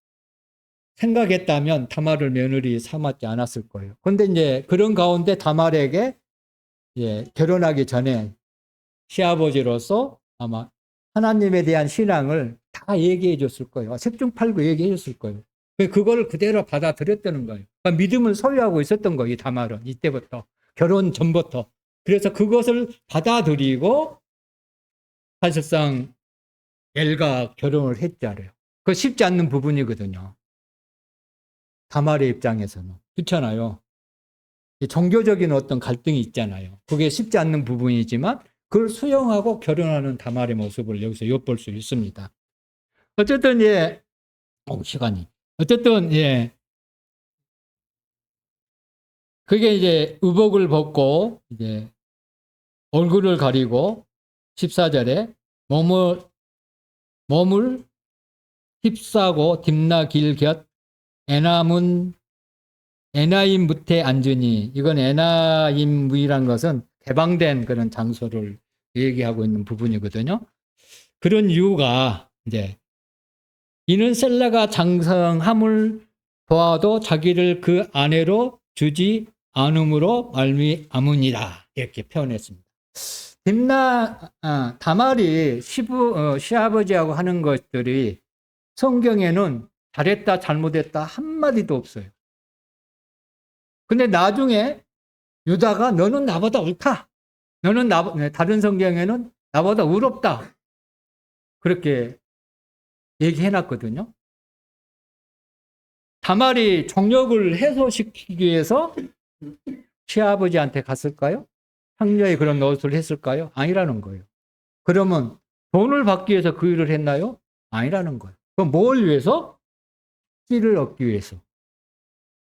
생각했다면 다말을 며느리 삼았지 않았을 거예요. 근데 이제 그런 가운데 다말에게 결혼하기 전에 시아버지로서 아마 하나님에 대한 신앙을 다 얘기해 줬을 거예요. 색중팔구 얘기해 줬을 거예요. 그걸 그대로 받아들였다는 거예요. 그러니까 믿음을 소유하고 있었던 거예요. 이 다말은 이때부터 결혼 전부터. 그래서 그것을 받아들이고 사실상 엘과 결혼을 했잖아요. 그거 쉽지 않는 부분이거든요. 다말의 입장에서는. 그렇잖아요. 종교적인 어떤 갈등이 있잖아요. 그게 쉽지 않는 부분이지만 그걸 수용하고 결혼하는 다말의 모습을 여기서 엿볼 수 있습니다. 어쨌든 시간이. 어쨌든 그게 이제 의복을 벗고 이제 얼굴을 가리고 14절에 몸을 휩싸고 딥나 길 곁 에나임 무태 앉으니 이건 에나임 무이란 것은 개방된 그런 장소를 얘기하고 있는 부분이거든요. 그런 이유가 이제 이는 셀라가 장성함을 보아도 자기를 그 아내로 주지 않음으로 말미암으니라 이렇게 표현했습니다. 다말이 시아버지하고 하는 것들이 성경에는 잘했다 잘못했다 한마디도 없어요. 근데 나중에 유다가 너는 나보다 옳다. 너는 다른 성경에는 나보다 의롭다. 그렇게 얘기해놨거든요. 다말이 정욕을 해소시키기 위해서 시아버지한테 갔을까요? 상녀의 그런 노릇을 했을까요? 아니라는 거예요. 그러면 돈을 받기 위해서 그 일을 했나요? 아니라는 거예요. 그럼 뭘 위해서? 씨를 얻기 위해서.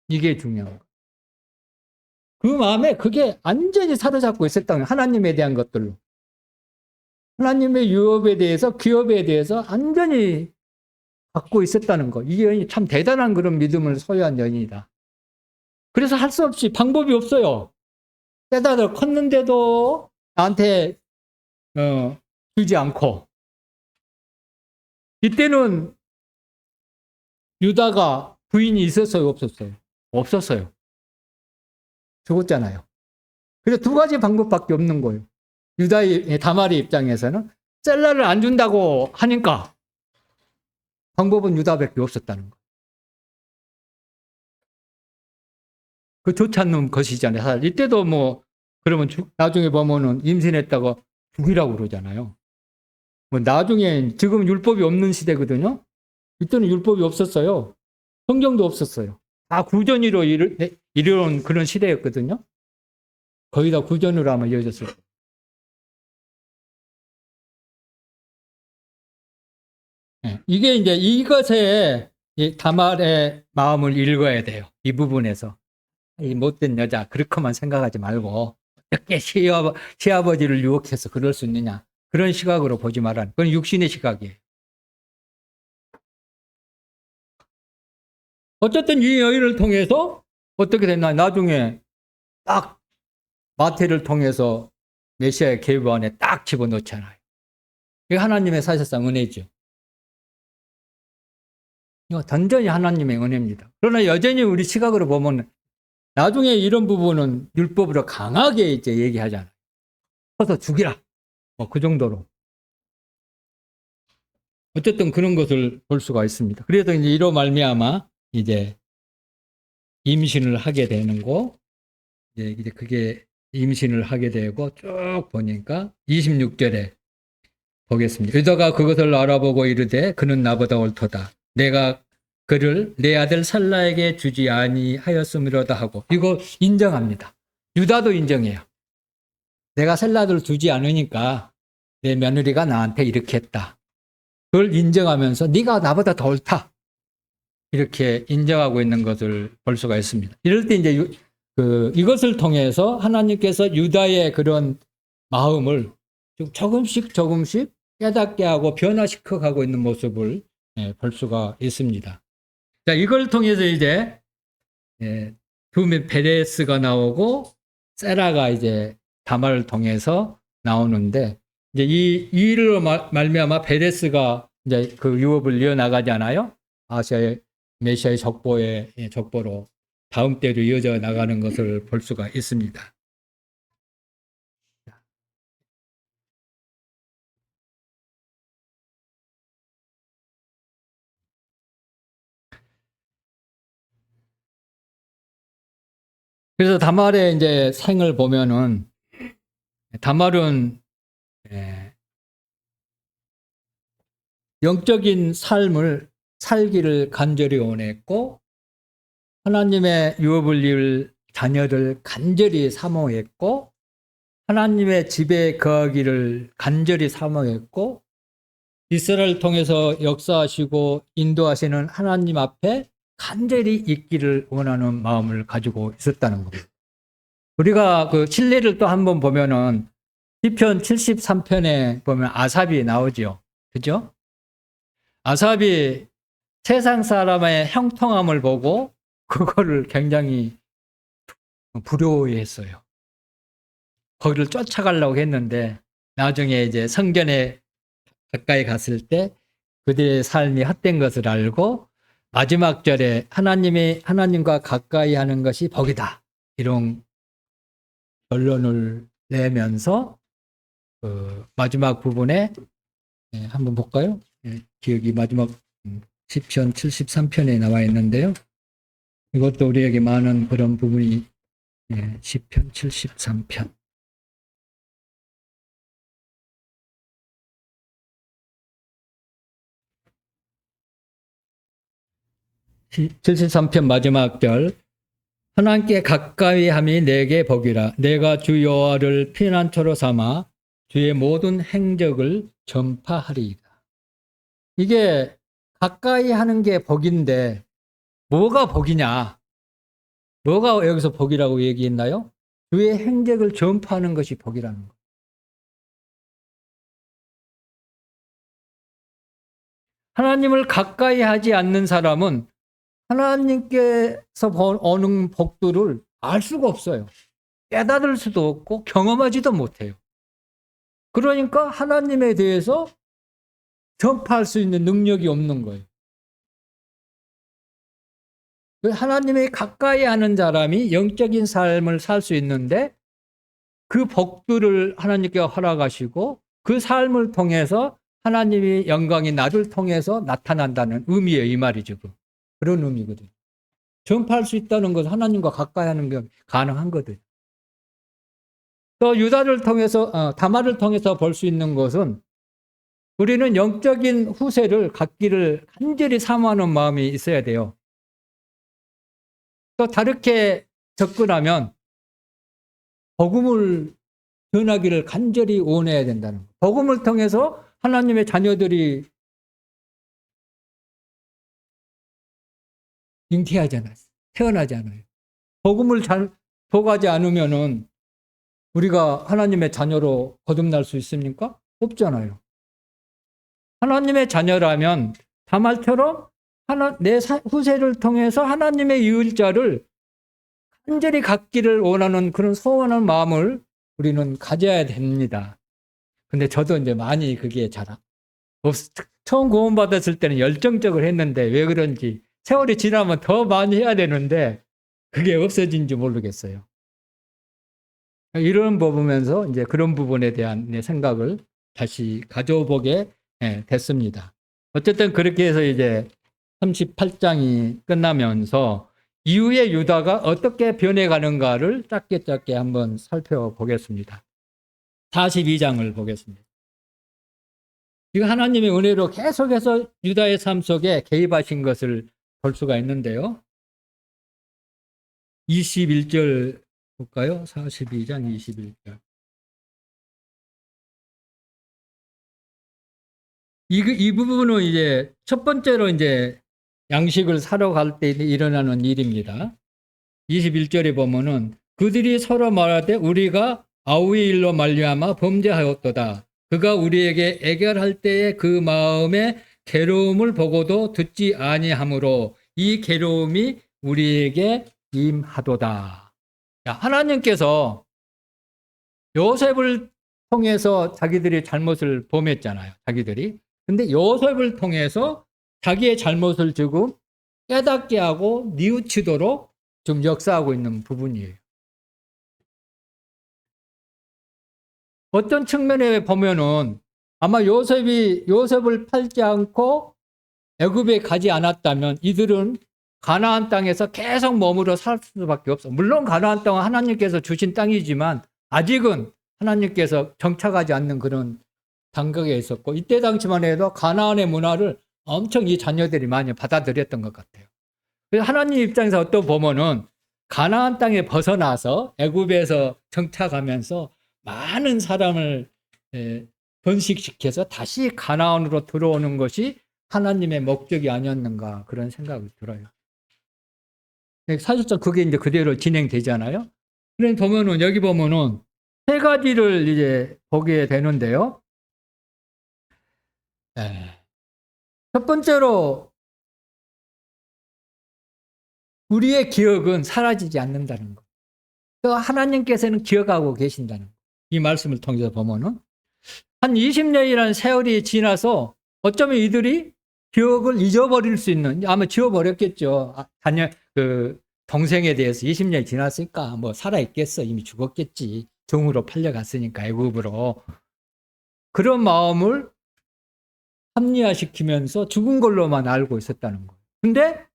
이게 중요한 거예요. 그 마음에 그게 완전히 사로잡고 있었다는 거예요. 하나님에 대한 것들로. 하나님의 유업에 대해서, 기업에 대해서 완전히 갖고 있었다는 거. 이 여인이 참 대단한 그런 믿음을 소유한 여인이다. 그래서 할 수 없이 방법이 없어요. 깨달아 컸는데도 나한테 주지 않고, 이때는 유다가 부인이 있었어요, 없었어요? 없었어요. 죽었잖아요. 그래서 두 가지 방법밖에 없는 거예요. 유다의 다말의 입장에서는 셀라를 안 준다고 하니까 방법은 유다밖에 없었다는 거예요. 그 좋지 않는 것이잖아요. 사실 이때도 뭐 그러면 나중에 보면은 임신했다가 죽이라고 그러잖아요. 뭐 나중에 지금 율법이 없는 시대거든요. 이때는 율법이 없었어요. 성경도 없었어요. 다 구전으로 이르는 그런 시대였거든요. 거의 다 구전으로 아마 이어졌을 거예요. 네. 이게 이제 이것에 다말의 마음을 읽어야 돼요. 이 부분에서. 이 못된 여자, 그렇게만 생각하지 말고, 어떻게 시아버지를 유혹해서 그럴 수 있느냐. 그런 시각으로 보지 말라는. 그건 육신의 시각이에요. 어쨌든 이 여인을 통해서 어떻게 됐나. 나중에 딱 마태를 통해서 메시아의 계보 안에 딱 집어넣잖아요. 이게 하나님의 사실상 은혜죠. 이거 완전히 하나님의 은혜입니다. 그러나 여전히 우리 시각으로 보면 나중에 이런 부분은 율법으로 강하게 이제 얘기하잖아요. 커서 죽이라. 뭐 그 정도로. 어쨌든 그런 것을 볼 수가 있습니다. 그래서 이제 이로 말미암아 이제 임신을 하게 되는 거, 이제 그게 임신을 하게 되고 쭉 보니까 26절에 보겠습니다. 유다가 그것을 알아보고 이르되 그는 나보다 옳도다. 내가 그를 내 아들 살라에게 주지 아니하였음이로다 하고, 이거 인정합니다. 유다도 인정해요. 내가 살라를 주지 않으니까 내 며느리가 나한테 이렇게 했다. 그걸 인정하면서 네가 나보다 더 옳다. 이렇게 인정하고 있는 것을 볼 수가 있습니다. 이럴 때 이제 이것을 통해서 하나님께서 유다의 그런 마음을 조금씩 깨닫게 하고 변화시켜 가고 있는 모습을 볼 수가 있습니다. 자, 이걸 통해서 이제 두 베레스가 나오고 세라가 이제 다말을 통해서 나오는데, 이제 이 일로 말미암아 베레스가 이제 그 유업을 이어나가잖아요. 아시아의 메시아의 적보로 다음 때로 이어져 나가는 것을 볼 수가 있습니다. 그래서 다말의 이제 생을 보면은, 다말은 영적인 삶을 살기를 간절히 원했고, 하나님의 유업을 이을 자녀를 간절히 사모했고, 하나님의 집에 거하기를 간절히 사모했고, 이스라엘을 통해서 역사하시고 인도하시는 하나님 앞에 간절히 있기를 원하는 마음을 가지고 있었다는 겁니다. 우리가 그 신례를 또 한번 보면은 시편 73편에 보면 아삽이 나오죠. 그죠? 아삽이 세상 사람의 형통함을 보고 그거를 굉장히 부러워했어요. 거기를 쫓아가려고 했는데 나중에 이제 성전에 가까이 갔을 때 그들의 삶이 헛된 것을 알고 마지막 절에 하나님과 가까이 하는 것이 복이다. 이런 결론을 내면서 마지막 부분에 한번 볼까요? 기억이 마지막 시편 73편에 나와 있는데요. 이것도 우리에게 많은 그런 부분이 시편 73편. 73편 마지막 절. 하나님께 가까이 함이 내게 복이라. 내가 주 여호와를 피난처로 삼아 주의 모든 행적을 전파하리이다. 이게 가까이 하는 게 복인데 뭐가 복이냐? 뭐가 여기서 복이라고 얘기했나요? 주의 행적을 전파하는 것이 복이라는 거예요. 하나님을 가까이 하지 않는 사람은 하나님께서 오는 복들을 알 수가 없어요. 깨달을 수도 없고 경험하지도 못해요. 그러니까 하나님에 대해서 전파할 수 있는 능력이 없는 거예요. 하나님에 가까이 하는 사람이 영적인 삶을 살 수 있는데 그 복들을 하나님께 허락하시고 그 삶을 통해서 하나님의 영광이 나를 통해서 나타난다는 의미예요. 이 말이죠. 그런 의미거든요. 전파할 수 있다는 것은 하나님과 가까이 하는 게 가능한 거거든요. 또 유다를 통해서 다말을 통해서 볼 수 있는 것은 우리는 영적인 후세를 갖기를 간절히 사모하는 마음이 있어야 돼요. 또 다르게 접근하면 복음을 전하기를 간절히 원해야 된다는 거예요. 복음을 통해서 하나님의 자녀들이 잉태하잖아요. 태어나지 않아요. 복음을 잘 도가지 않으면은 우리가 하나님의 자녀로 거듭날 수 있습니까? 없잖아요. 하나님의 자녀라면 다말처럼 내 후세를 통해서 하나님의 유일자를 간절히 갖기를 원하는 그런 소원한 마음을 우리는 가져야 됩니다. 근데 저도 이제 많이 그게 잘 처음 구원받았을 때는 열정적으로 했는데 왜 그런지 세월이 지나면 더 많이 해야 되는데 그게 없어진지 모르겠어요. 이런 거 보면서 이제 그런 부분에 대한 생각을 다시 가져보게 됐습니다. 어쨌든 그렇게 해서 이제 38장이 끝나면서 이후에 유다가 어떻게 변해가는가를 짧게 한번 살펴보겠습니다. 42장을 보겠습니다. 이거 하나님의 은혜로 계속해서 유다의 삶 속에 개입하신 것을 볼 수가 있는데요. 21절 볼까요? 42장 21절. 이 부분은 이제 첫 번째로 이제 양식을 사러 갈 때 일어나는 일입니다. 21절에 보면은 그들이 서로 말하되 우리가 아우의 일로 말미암아 범죄하였도다. 그가 우리에게 애결할 때에 그 마음의 괴로움을 보고도 듣지 아니하므로 이 괴로움이 우리에게 임하도다. 하나님께서 요셉을 통해서 자기들이 잘못을 범했잖아요. 자기들이. 근데 요셉을 통해서 자기의 잘못을 지금 깨닫게 하고 뉘우치도록 좀 역사하고 있는 부분이에요. 어떤 측면에 보면은 아마 요셉을 팔지 않고 애굽에 가지 않았다면 이들은 가나안 땅에서 계속 머물러 살 수밖에 없어. 물론 가나안 땅은 하나님께서 주신 땅이지만 아직은 하나님께서 정착하지 않는 그런 단계에 있었고 이때 당시만 해도 가나안의 문화를 엄청 이 자녀들이 많이 받아들였던 것 같아요. 그래서 하나님 입장에서 어떤 보면은 가나안 땅에 벗어나서 애굽에서 정착하면서 많은 사람을 번식시켜서 다시 가나안으로 들어오는 것이 하나님의 목적이 아니었는가 그런 생각이 들어요. 사실상 그게 이제 그대로 진행되잖아요. 그래 보면은 여기 보면은 세 가지를 이제 보게 되는데요. 첫 번째로 우리의 기억은 사라지지 않는다는 것. 또 하나님께서는 기억하고 계신다는 것. 이 말씀을 통해서 보면은 한 20년이라는 세월이 지나서 어쩌면 이들이 기억을 잊어버릴 수 있는 아마 지워버렸겠죠. 동생에 대해서 20년이 지났으니까 뭐 살아있겠어. 이미 죽었겠지. 종으로 팔려갔으니까 애굽으로. 그런 마음을 합리화시키면서 죽은 걸로만 알고 있었다는 거예요. 근데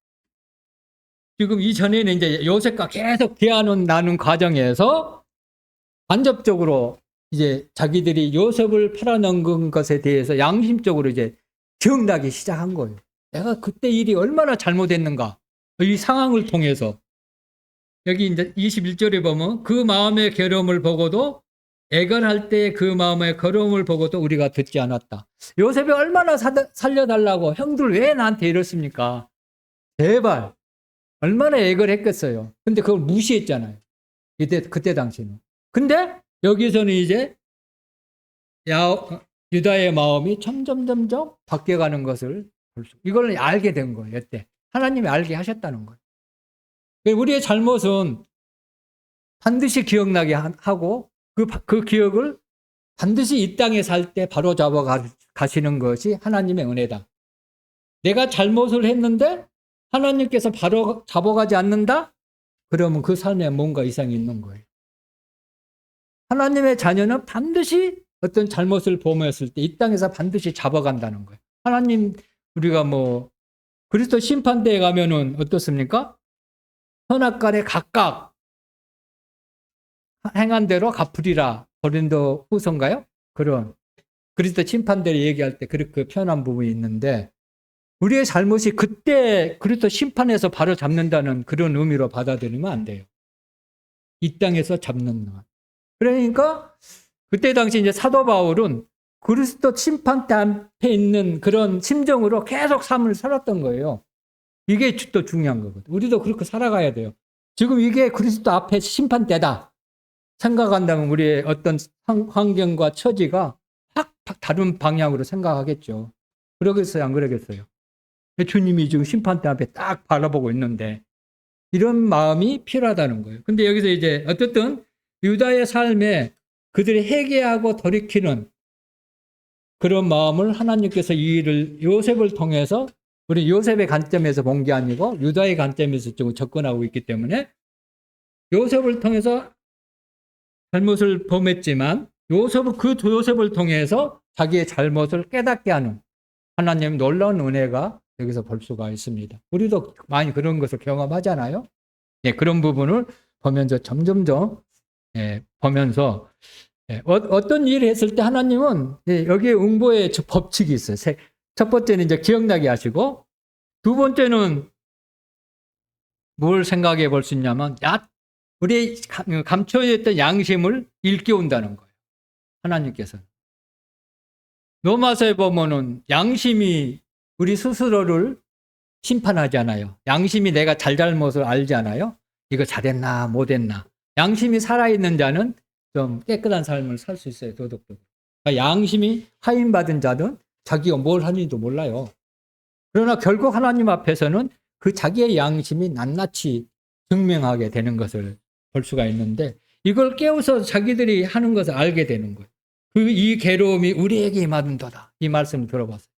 지금 이전에는 이제 요셉과 계속 대화는 나눈 과정에서 간접적으로 이제 자기들이 요셉을 팔아넘긴 것에 대해서 양심적으로 이제 기억나기 시작한 거예요. 내가 그때 일이 얼마나 잘못했는가. 이 상황을 통해서. 여기 이제 21절에 보면 그 마음의 괴로움을 보고도 애걸할 때 그 마음의 괴로움을 보고도 우리가 듣지 않았다. 요셉이 얼마나 살려달라고 형들 왜 나한테 이렇습니까? 제발. 얼마나 애걸했겠어요. 근데 그걸 무시했잖아요. 그때 당시는. 근데 여기서는 이제 유다의 마음이 점점 바뀌어가는 것을 이걸 알게 된 거예요. 이때 하나님이 알게 하셨다는 거예요. 우리의 잘못은 반드시 기억나게 하고 그 기억을 반드시 이 땅에 살 때 바로 잡아 가시는 것이 하나님의 은혜다. 내가 잘못을 했는데 하나님께서 바로 잡아가지 않는다? 그러면 그 삶에 뭔가 이상이 있는 거예요. 하나님의 자녀는 반드시 어떤 잘못을 범했을 때 이 땅에서 반드시 잡아간다는 거예요. 하나님, 우리가 그리스도 심판대에 가면은 어떻습니까? 선악간에 각각 행한 대로 갚으리라. 고린도 후서인가요? 그런 그리스도 심판대를 얘기할 때 그렇게 표현한 부분이 있는데, 우리의 잘못이 그때 그리스도 심판에서 바로 잡는다는 그런 의미로 받아들이면 안 돼요. 이 땅에서 잡는 것. 그러니까 그때 당시 이제 사도 바울은 그리스도 심판대 앞에 있는 그런 심정으로 계속 삶을 살았던 거예요. 이게 또 중요한 거거든요. 우리도 그렇게 살아가야 돼요. 지금 이게 그리스도 앞에 심판대다 생각한다면 우리의 어떤 환경과 처지가 확 다른 방향으로 생각하겠죠. 그러겠어요, 안 그러겠어요? 주님이 지금 심판대 앞에 딱 바라보고 있는데 이런 마음이 필요하다는 거예요. 근데 여기서 이제 어쨌든 유다의 삶에 그들이 회개하고 돌이키는 그런 마음을 하나님께서 이 일을 요셉을 통해서, 우리 요셉의 관점에서 본 게 아니고 유다의 관점에서 지금 접근하고 있기 때문에 요셉을 통해서 잘못을 범했지만 요셉을 통해서 자기의 잘못을 깨닫게 하는 하나님의 놀라운 은혜가 여기서 볼 수가 있습니다. 우리도 많이 그런 것을 경험하잖아요. 네, 그런 부분을 보면서 점점점 보면서 어떤 일을 했을 때 하나님은 여기에 응보의 법칙이 있어요. 첫 번째는 이제 기억나게 하시고, 두 번째는 뭘 생각해 볼 수 있냐면 우리 감춰있던 양심을 일깨운다는 거예요. 하나님께서는. 로마서에 보면은 양심이 우리 스스로를 심판하잖아요. 양심이 내가 잘못을 알잖아요. 이거 잘했나 못했나. 양심이 살아있는 자는 좀 깨끗한 삶을 살 수 있어요. 도덕적으로. 그러니까 양심이 하인받은 자는 자기가 뭘 하는지도 몰라요. 그러나 결국 하나님 앞에서는 그 자기의 양심이 낱낱이 증명하게 되는 것을 볼 수가 있는데, 이걸 깨워서 자기들이 하는 것을 알게 되는 거예요. 이 괴로움이 우리에게 임하는도다. 이 말씀을 들어봤어요.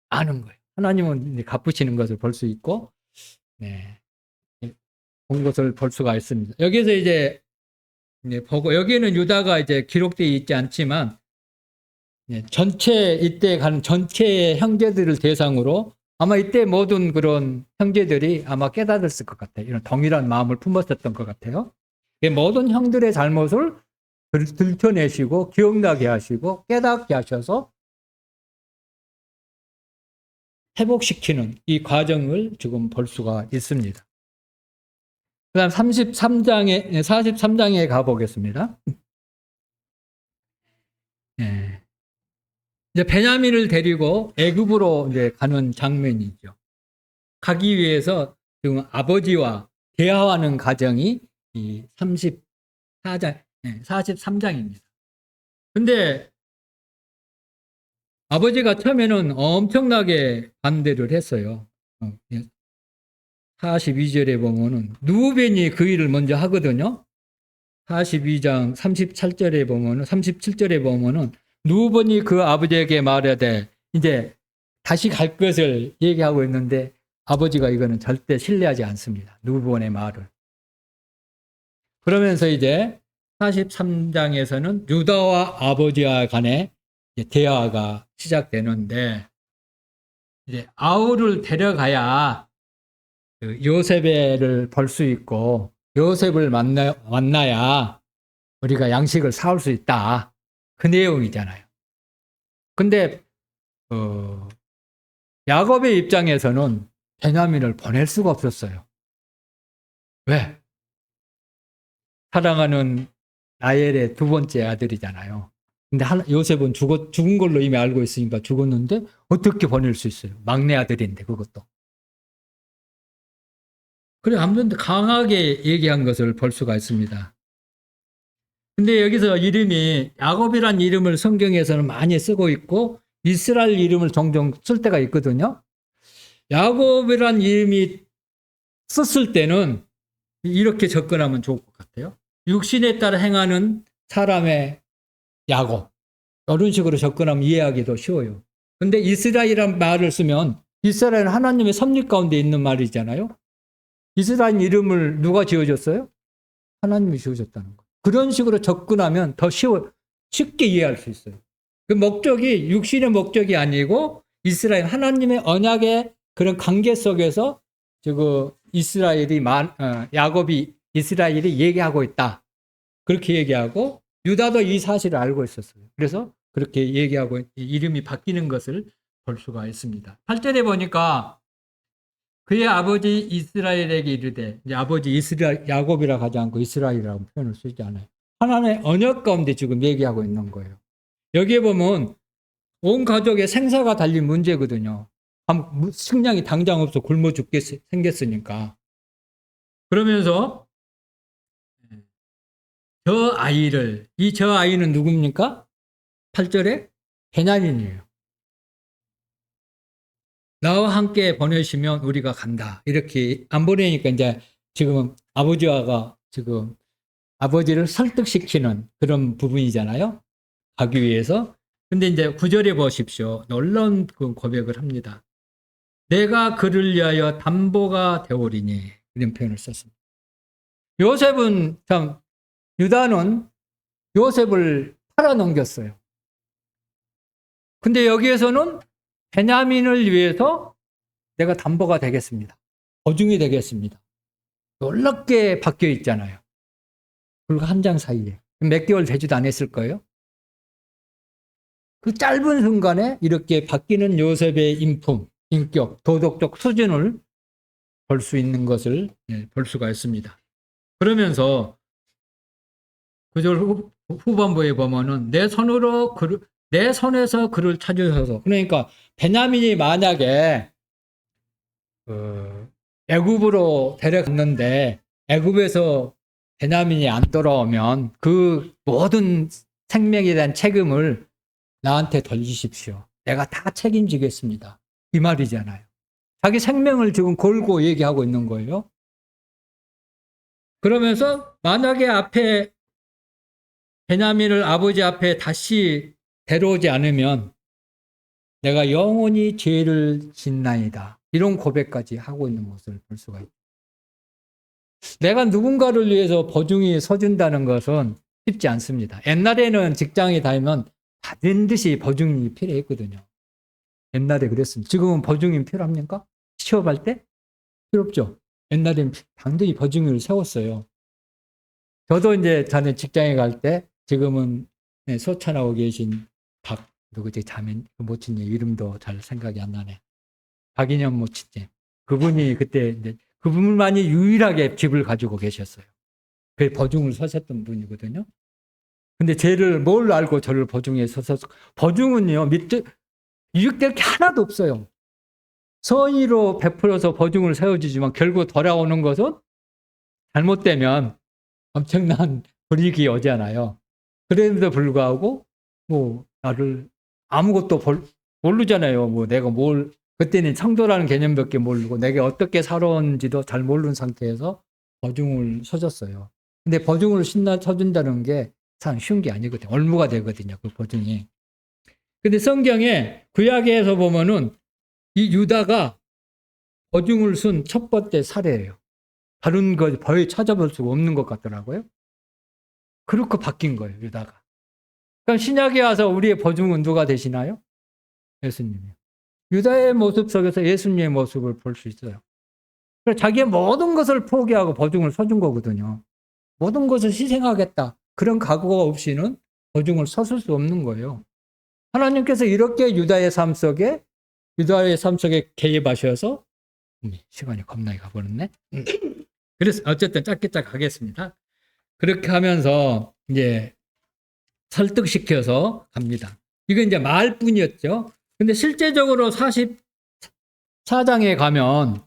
아는 거예요. 하나님은 갚으시는 것을 볼 수 있고, 본 것을 볼 수가 있습니다. 여기서 이제 보고, 여기에는 유다가 이제 기록되어 있지 않지만, 이때 가는 전체 형제들을 대상으로 아마 이때 모든 그런 형제들이 아마 깨달았을 것 같아요. 이런 동일한 마음을 품었었던 것 같아요. 모든 형들의 잘못을 들춰내시고 기억나게 하시고 깨닫게 하셔서 회복시키는 이 과정을 지금 볼 수가 있습니다. 그 다음 43장에 가보겠습니다. 이제 베냐민을 데리고 애굽으로 이제 가는 장면이죠. 가기 위해서 지금 아버지와 대화하는 과정이 이 43장입니다. 근데 아버지가 처음에는 엄청나게 반대를 했어요. 42절에 보면은 누벤이 그 일을 먼저 하거든요. 42장 37절에 보면은 누벤이 그 아버지에게 말하되, 이제 다시 갈 것을 얘기하고 있는데 아버지가 이거는 절대 신뢰하지 않습니다. 누벤의 말을. 그러면서 이제 43장에서는 유다와 아버지와 간의 대화가 시작되는데, 이제 아우를 데려가야 요셉을 볼 수 있고 요셉을 만나야 우리가 양식을 사올 수 있다. 그 내용이잖아요. 근데 야곱의 입장에서는 베냐민을 보낼 수가 없었어요. 왜? 사랑하는 라헬의 두 번째 아들이잖아요. 근데 요셉은 죽은 걸로 이미 알고 있으니까 죽었는데 어떻게 보낼 수 있어요? 막내 아들인데 그것도. 그래, 아무튼 강하게 얘기한 것을 볼 수가 있습니다. 근데 여기서 이름이 야곱이란 이름을 성경에서는 많이 쓰고 있고 이스라엘 이름을 종종 쓸 때가 있거든요. 야곱이란 이름이 썼을 때는 이렇게 접근하면 좋을 것 같아요. 육신에 따라 행하는 사람의 야곱. 이런 식으로 접근하면 이해하기도 쉬워요. 근데 이스라엘이라는 말을 쓰면 이스라엘은 하나님의 섭리 가운데 있는 말이잖아요. 이스라엘 이름을 누가 지어줬어요? 하나님이 지어줬다는 거. 그런 식으로 접근하면 더 쉽게 이해할 수 있어요. 그 목적이 육신의 목적이 아니고 이스라엘 하나님의 언약의 그런 관계 속에서 야곱이 이스라엘이 얘기하고 있다. 그렇게 얘기하고 유다도 이 사실을 알고 있었어요. 그래서 그렇게 얘기하고 이름이 바뀌는 것을 볼 수가 있습니다. 8절에 보니까 그의 아버지 이스라엘에게 이르되, 이제 아버지 야곱이라고 하지 않고 이스라엘이라고 표현을 쓰지 않아요. 하나님의 언약 가운데 지금 얘기하고 있는 거예요. 여기에 보면 온 가족의 생사가 달린 문제거든요. 식량이 당장 없어 굶어 죽게 생겼으니까. 그러면서 저 아이는 누굽니까? 8절에 베냐민이에요. 나와 함께 보내시면 우리가 간다. 이렇게 안 보내니까 이제 지금 아버지가 지금 아버지를 설득시키는 그런 부분이잖아요. 가기 위해서. 근데 이제 9절에 보십시오. 놀라운 그 고백을 합니다. 내가 그를 위하여 담보가 되오리니. 이런 표현을 썼습니다. 유다는 요셉을 팔아넘겼어요. 근데 여기에서는 베냐민을 위해서 내가 담보가 되겠습니다. 보증이 되겠습니다. 놀랍게 바뀌어 있잖아요. 불과 한 장 사이에. 몇 개월 되지도 않았을 거예요. 그 짧은 순간에 이렇게 바뀌는 요셉의 인품, 인격, 도덕적 수준을 볼 수 있는 것을 볼 수가 있습니다. 그러면서 9절 후반부에 보면은 내 손에서 그를 찾으셔서, 그러니까 베냐민이 만약에 애굽으로 데려갔는데 애굽에서 베냐민이 안 돌아오면 그 모든 생명에 대한 책임을 나한테 던지십시오. 내가 다 책임지겠습니다. 이 말이잖아요. 자기 생명을 지금 걸고 얘기하고 있는 거예요. 그러면서 만약에 앞에 베냐민을 아버지 앞에 다시 데려오지 않으면 내가 영원히 죄를 짓나이다. 이런 고백까지 하고 있는 모습을 볼 수가 있다. 내가 누군가를 위해서 보증이 서준다는 것은 쉽지 않습니다. 옛날에는 직장에 다니면 반드시 보증이 필요했거든요. 옛날에 그랬습니다. 지금은 보증이 필요합니까? 취업할 때? 필요 없죠. 옛날에는 당연히 보증을 세웠어요. 저도 이제 전에 직장에 갈 때 지금은 소천하고 계신 누구지? 모친님 이름도 잘 생각이 안 나네. 박인영 모친님. 그분이 그때 이제 그분만이 유일하게 집을 가지고 계셨어요. 그 보증을 서셨던 분이거든요. 근데 쟤를 뭘 알고 저를 보증에 서서, 보증은요, 이익될 게 하나도 없어요. 선의로 베풀어서 보증을 세워주지만 결국 돌아오는 것은 잘못되면 엄청난 불이익이 오잖아요. 그런데도 불구하고, 나를 아무것도 모르잖아요. 내가 그때는 성도라는 개념밖에 모르고 내가 어떻게 살아온지도 잘 모르는 상태에서 보증을 서줬어요. 근데 보증을 서준다는 게 참 쉬운 게 아니거든요. 올무가 되거든요. 그 보증이. 근데 성경에 구약에서 보면은 이 유다가 보증을 쓴 첫 번째 사례예요. 다른 거 거의 찾아볼 수가 없는 것 같더라고요. 그렇게 바뀐 거예요, 유다가. 그럼 신약에 와서 우리의 보증은 누가 되시나요? 예수님이요. 유다의 모습 속에서 예수님의 모습을 볼 수 있어요. 그래서 자기의 모든 것을 포기하고 보증을 서준 거거든요. 모든 것을 희생하겠다. 그런 각오가 없이는 보증을 서줄 수 없는 거예요. 하나님께서 이렇게 유다의 삶 속에 개입하셔서, 시간이 겁나게 가버렸네. 그래서 어쨌든 짧게 하겠습니다. 그렇게 하면서 이제 설득시켜서 갑니다. 이건 이제 말뿐이었죠. 근데 실제적으로 44장에 가면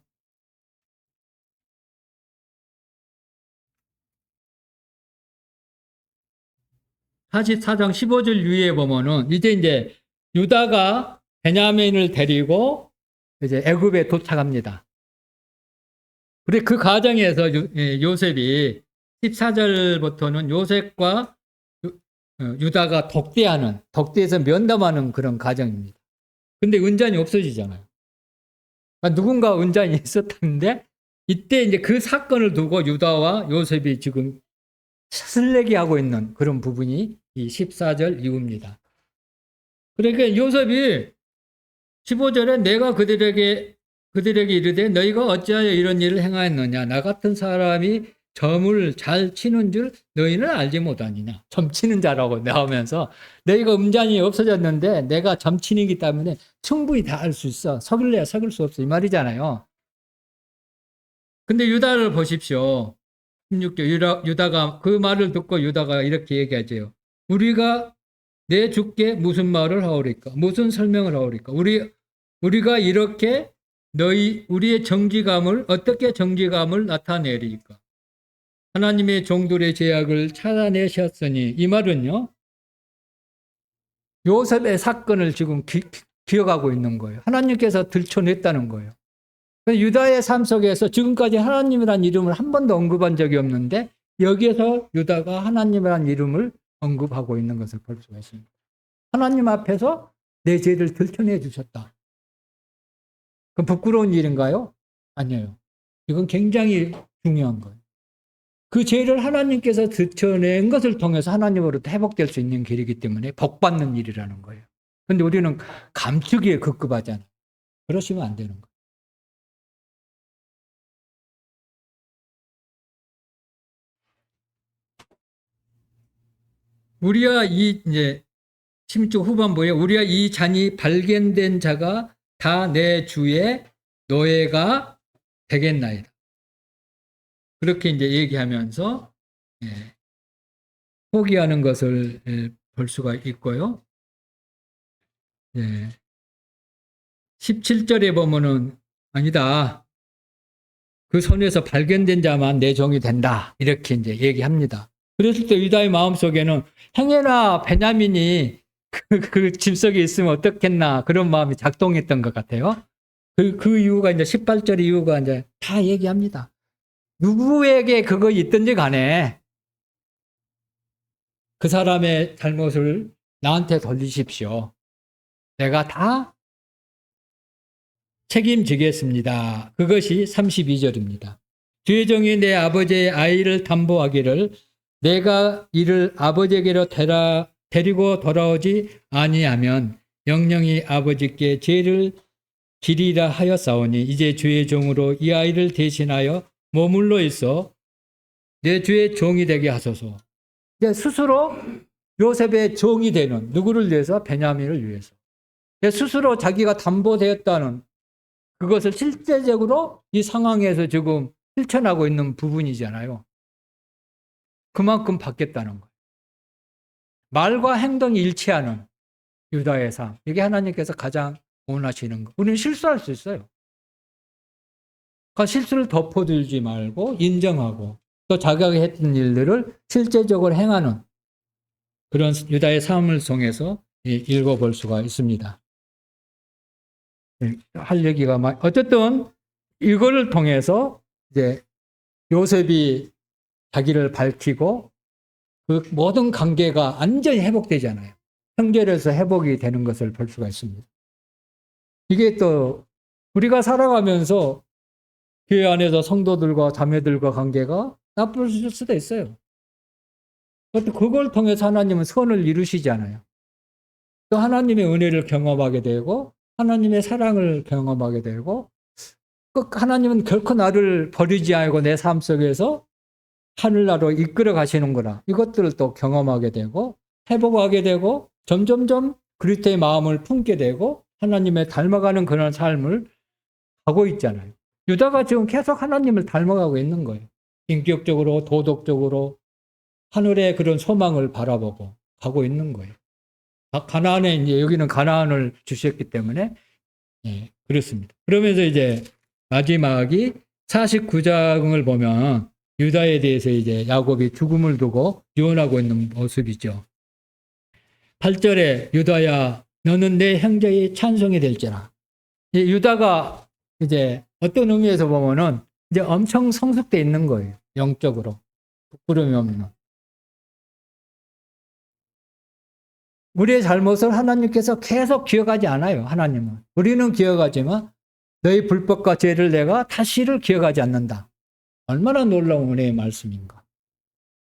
44장 15절 위에 보면은 이제 유다가 베냐민을 데리고 이제 애굽에 도착합니다. 그래 그 과정에서 요셉이 14절부터는 요셉과 유다가 독대에서 면담하는 그런 과정입니다. 근데 은잔이 없어지잖아요. 그러니까 누군가 은잔이 있었는데 이때 이제 그 사건을 두고 유다와 요셉이 지금 설레기하고 있는 그런 부분이 이 14절 이후입니다. 그러니까 요셉이 15절에 내가 그들에게 이르되 너희가 어찌하여 이런 일을 행하였느냐 나 같은 사람이 점을 잘 치는 줄 너희는 알지 못하느냐. 점 치는 자라고 나오면서 너희가 음잔이 없어졌는데 내가 점 치는이기 때문에 충분히 다 알 수 있어. 속일래야 속일 수 없어. 이 말이잖아요. 근데 유다를 보십시오. 16절 유다가 그 말을 듣고 유다가 이렇게 얘기하죠. 우리가 내 주께 무슨 말을 하오리까? 무슨 설명을 하오리까? 우리가 이렇게 우리의 정직함을 어떻게 정직함을 나타내리까? 하나님의 종들의 죄악을 찾아내셨으니 이 말은요. 요셉의 사건을 지금 기억하고 있는 거예요. 하나님께서 들춰냈다는 거예요. 유다의 삶 속에서 지금까지 하나님이라는 이름을 한 번도 언급한 적이 없는데 여기에서 유다가 하나님이라는 이름을 언급하고 있는 것을 볼 수가 있습니다. 하나님 앞에서 내 죄를 들춰내 주셨다. 그럼 부끄러운 일인가요? 아니에요. 이건 굉장히 중요한 거예요. 그 죄를 하나님께서 들춰낸 것을 통해서 하나님으로부터 회복될 수 있는 길이기 때문에 복받는 일이라는 거예요. 그런데 우리는 감추기에 급급하잖아요. 그러시면 안 되는 거예요. 우리와 이제 16절 후반부에 우리와 이 잔이 발견된 자가 다 내 주의 노예가 되겠나이다. 그렇게 이제 얘기하면서 포기하는 것을 볼 수가 있고요. 17절에 보면은 아니다. 그 손에서 발견된 자만 내 종이 된다. 이렇게 이제 얘기합니다. 그랬을 때 유다의 마음속에는 행여나 베냐민이 그 짐속에 있으면 어떻겠나 그런 마음이 작동했던 것 같아요. 그 이유가 이제 18절 이유가 이제 다 얘기합니다. 누구에게 그거 있든지 간에 그 사람의 잘못을 나한테 돌리십시오. 내가 다 책임지겠습니다. 그것이 32절입니다. 주의 종이 내 아버지의 아이를 담보하기를 내가 이를 아버지에게로 데리고 돌아오지 아니하면 영영이 아버지께 죄를 지리라 하였사오니 이제 주의 종으로 이 아이를 대신하여 머물러 있어 내 주의 종이 되게 하소서. 이제 스스로 요셉의 종이 되는 누구를 위해서? 베냐민을 위해서. 스스로 자기가 담보되었다는 그것을 실제적으로 이 상황에서 지금 실천하고 있는 부분이잖아요. 그만큼 받겠다는 거예요. 말과 행동이 일치하는 유다의 삶. 이게 하나님께서 가장 원하시는 거. 우리는 실수할 수 있어요. 그러니까 실수를 덮어두지 말고 인정하고 또 자기가 했던 일들을 실제적으로 행하는 그런 유다의 삶을 통해서 읽어볼 수가 있습니다. 할 얘기가 어쨌든 이거를 통해서 이제 요셉이 자기를 밝히고 그 모든 관계가 완전히 회복되잖아요. 형제로서 회복이 되는 것을 볼 수가 있습니다. 이게 또 우리가 살아가면서 교회 안에서 성도들과 자매들과 관계가 나쁠 수도 있어요. 그걸 통해서 하나님은 선을 이루시잖아요. 또 하나님의 은혜를 경험하게 되고 하나님의 사랑을 경험하게 되고 하나님은 결코 나를 버리지 않고 내 삶 속에서 하늘나라로 이끌어 가시는 거라. 이것들을 또 경험하게 되고 회복하게 되고 점점점 그리스도의 마음을 품게 되고 하나님의 닮아가는 그런 삶을 하고 있잖아요. 유다가 지금 계속 하나님을 닮아가고 있는 거예요. 인격적으로 도덕적으로 하늘의 그런 소망을 바라보고 가고 있는 거예요. 가나안에 이제 여기는 가나안을 주셨기 때문에 그렇습니다. 그러면서 이제 마지막이 49장을 보면 유다에 대해서 이제 야곱이 죽음을 두고 유언하고 있는 모습이죠. 8절에 유다야 너는 내 형제의 찬송이 될지라. 유다가 이제 어떤 의미에서 보면은 이제 엄청 성숙돼 있는 거예요. 영적으로. 부끄러움이 없는. 우리의 잘못을 하나님께서 계속 기억하지 않아요. 하나님은. 우리는 기억하지만 너희 불법과 죄를 내가 다시를 기억하지 않는다. 얼마나 놀라운 은혜의 말씀인가.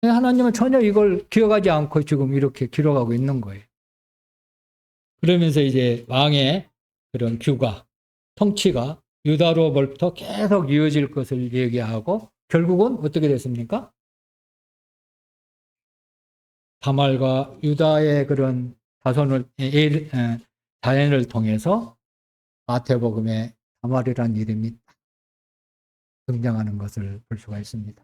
하나님은 전혀 이걸 기억하지 않고 지금 이렇게 기록하고 있는 거예요. 그러면서 이제 왕의 그런 규가, 통치가 유다로부터 계속 이어질 것을 얘기하고 결국은 어떻게 됐습니까? 다말과 유다의 그런 자연을 통해서 마태복음에 다말이라는 이름이 등장하는 것을 볼 수가 있습니다.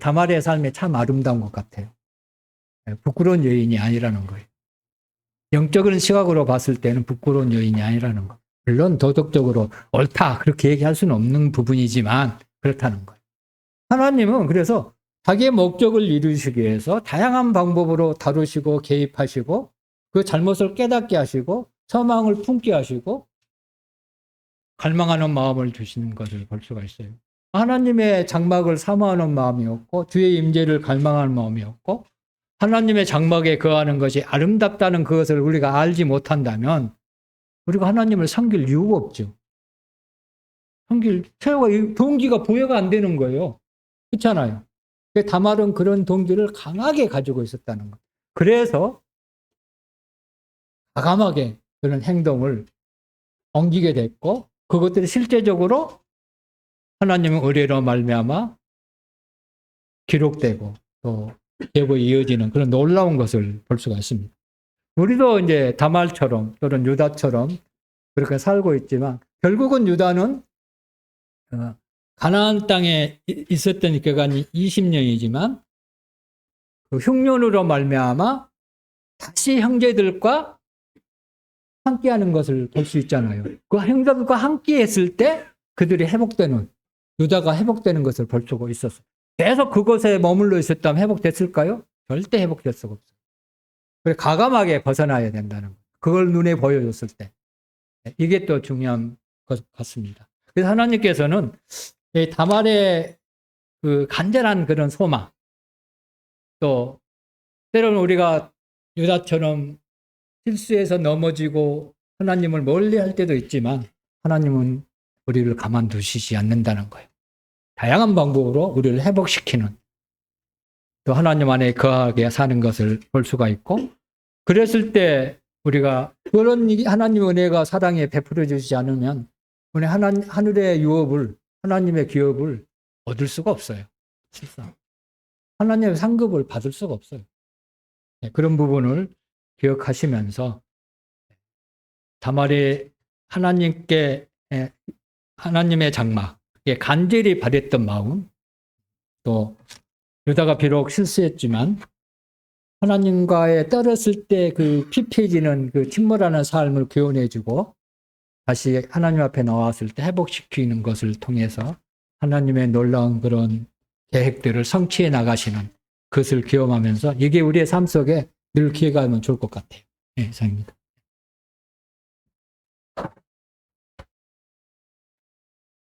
다말의 삶이 참 아름다운 것 같아요. 부끄러운 여인이 아니라는 거예요. 영적인 시각으로 봤을 때는 부끄러운 여인이 아니라는 거. 물론 도덕적으로 옳다 그렇게 얘기할 수는 없는 부분이지만 그렇다는 거예요. 하나님은 그래서 자기의 목적을 이루시기 위해서 다양한 방법으로 다루시고 개입하시고 그 잘못을 깨닫게 하시고 소망을 품게 하시고 갈망하는 마음을 주시는 것을 볼 수가 있어요. 하나님의 장막을 사모하는 마음이었고 주의 임재를 갈망하는 마음이었고 하나님의 장막에 거하는 것이 아름답다는 그것을 우리가 알지 못한다면 우리가 하나님을 섬길 이유가 없죠. 동기가 부여가 안 되는 거예요. 그렇잖아요. 다말은 그런 동기를 강하게 가지고 있었다는 것. 그래서 과감하게 그런 행동을 옮기게 됐고 그것들이 실제적으로 하나님의 의뢰로 말미암아 기록되고 또 계보에 이어지는 그런 놀라운 것을 볼 수가 있습니다. 우리도 이제 다말처럼 또는 유다처럼 그렇게 살고 있지만 결국은 유다는 가나안 땅에 있었던 기간이 20년이지만 그 흉년으로 말미암아 다시 형제들과 함께하는 것을 볼 수 있잖아요. 그 형제들과 함께했을 때 그들이 회복되는 유다가 회복되는 것을 볼 수가 있었어요. 계속 그곳에 머물러 있었다면 회복됐을까요? 절대 회복될 수가 없어요. 그래서 과감하게 벗어나야 된다는 거예요. 그걸 눈에 보여줬을 때. 이게 또 중요한 것 같습니다. 그래서 하나님께서는 다말의 그 간절한 그런 소망, 또 때로는 우리가 유다처럼 실수해서 넘어지고 하나님을 멀리할 때도 있지만 하나님은 우리를 가만두시지 않는다는 거예요. 다양한 방법으로 우리를 회복시키는 또 하나님 안에 거하게 사는 것을 볼 수가 있고 그랬을 때 우리가 그런 하나님의 은혜가 사랑에 베풀어 주시지 않으면 우리 하늘의 유업을 하나님의 기업을 얻을 수가 없어요. 실상 하나님의 상급을 받을 수가 없어요. 그런 부분을 기억하시면서 다말이 하나님의 장막 간절히 바랬던 마음 또 유다가 비록 실수했지만 하나님과의 떨었을 때 그 피폐해지는 그 침몰하는 삶을 교훈해주고 다시 하나님 앞에 나왔을 때 회복시키는 것을 통해서 하나님의 놀라운 그런 계획들을 성취해 나가시는 그것을 경험하면서 이게 우리의 삶 속에 늘 기억하면 좋을 것 같아요. 네, 이상입니다.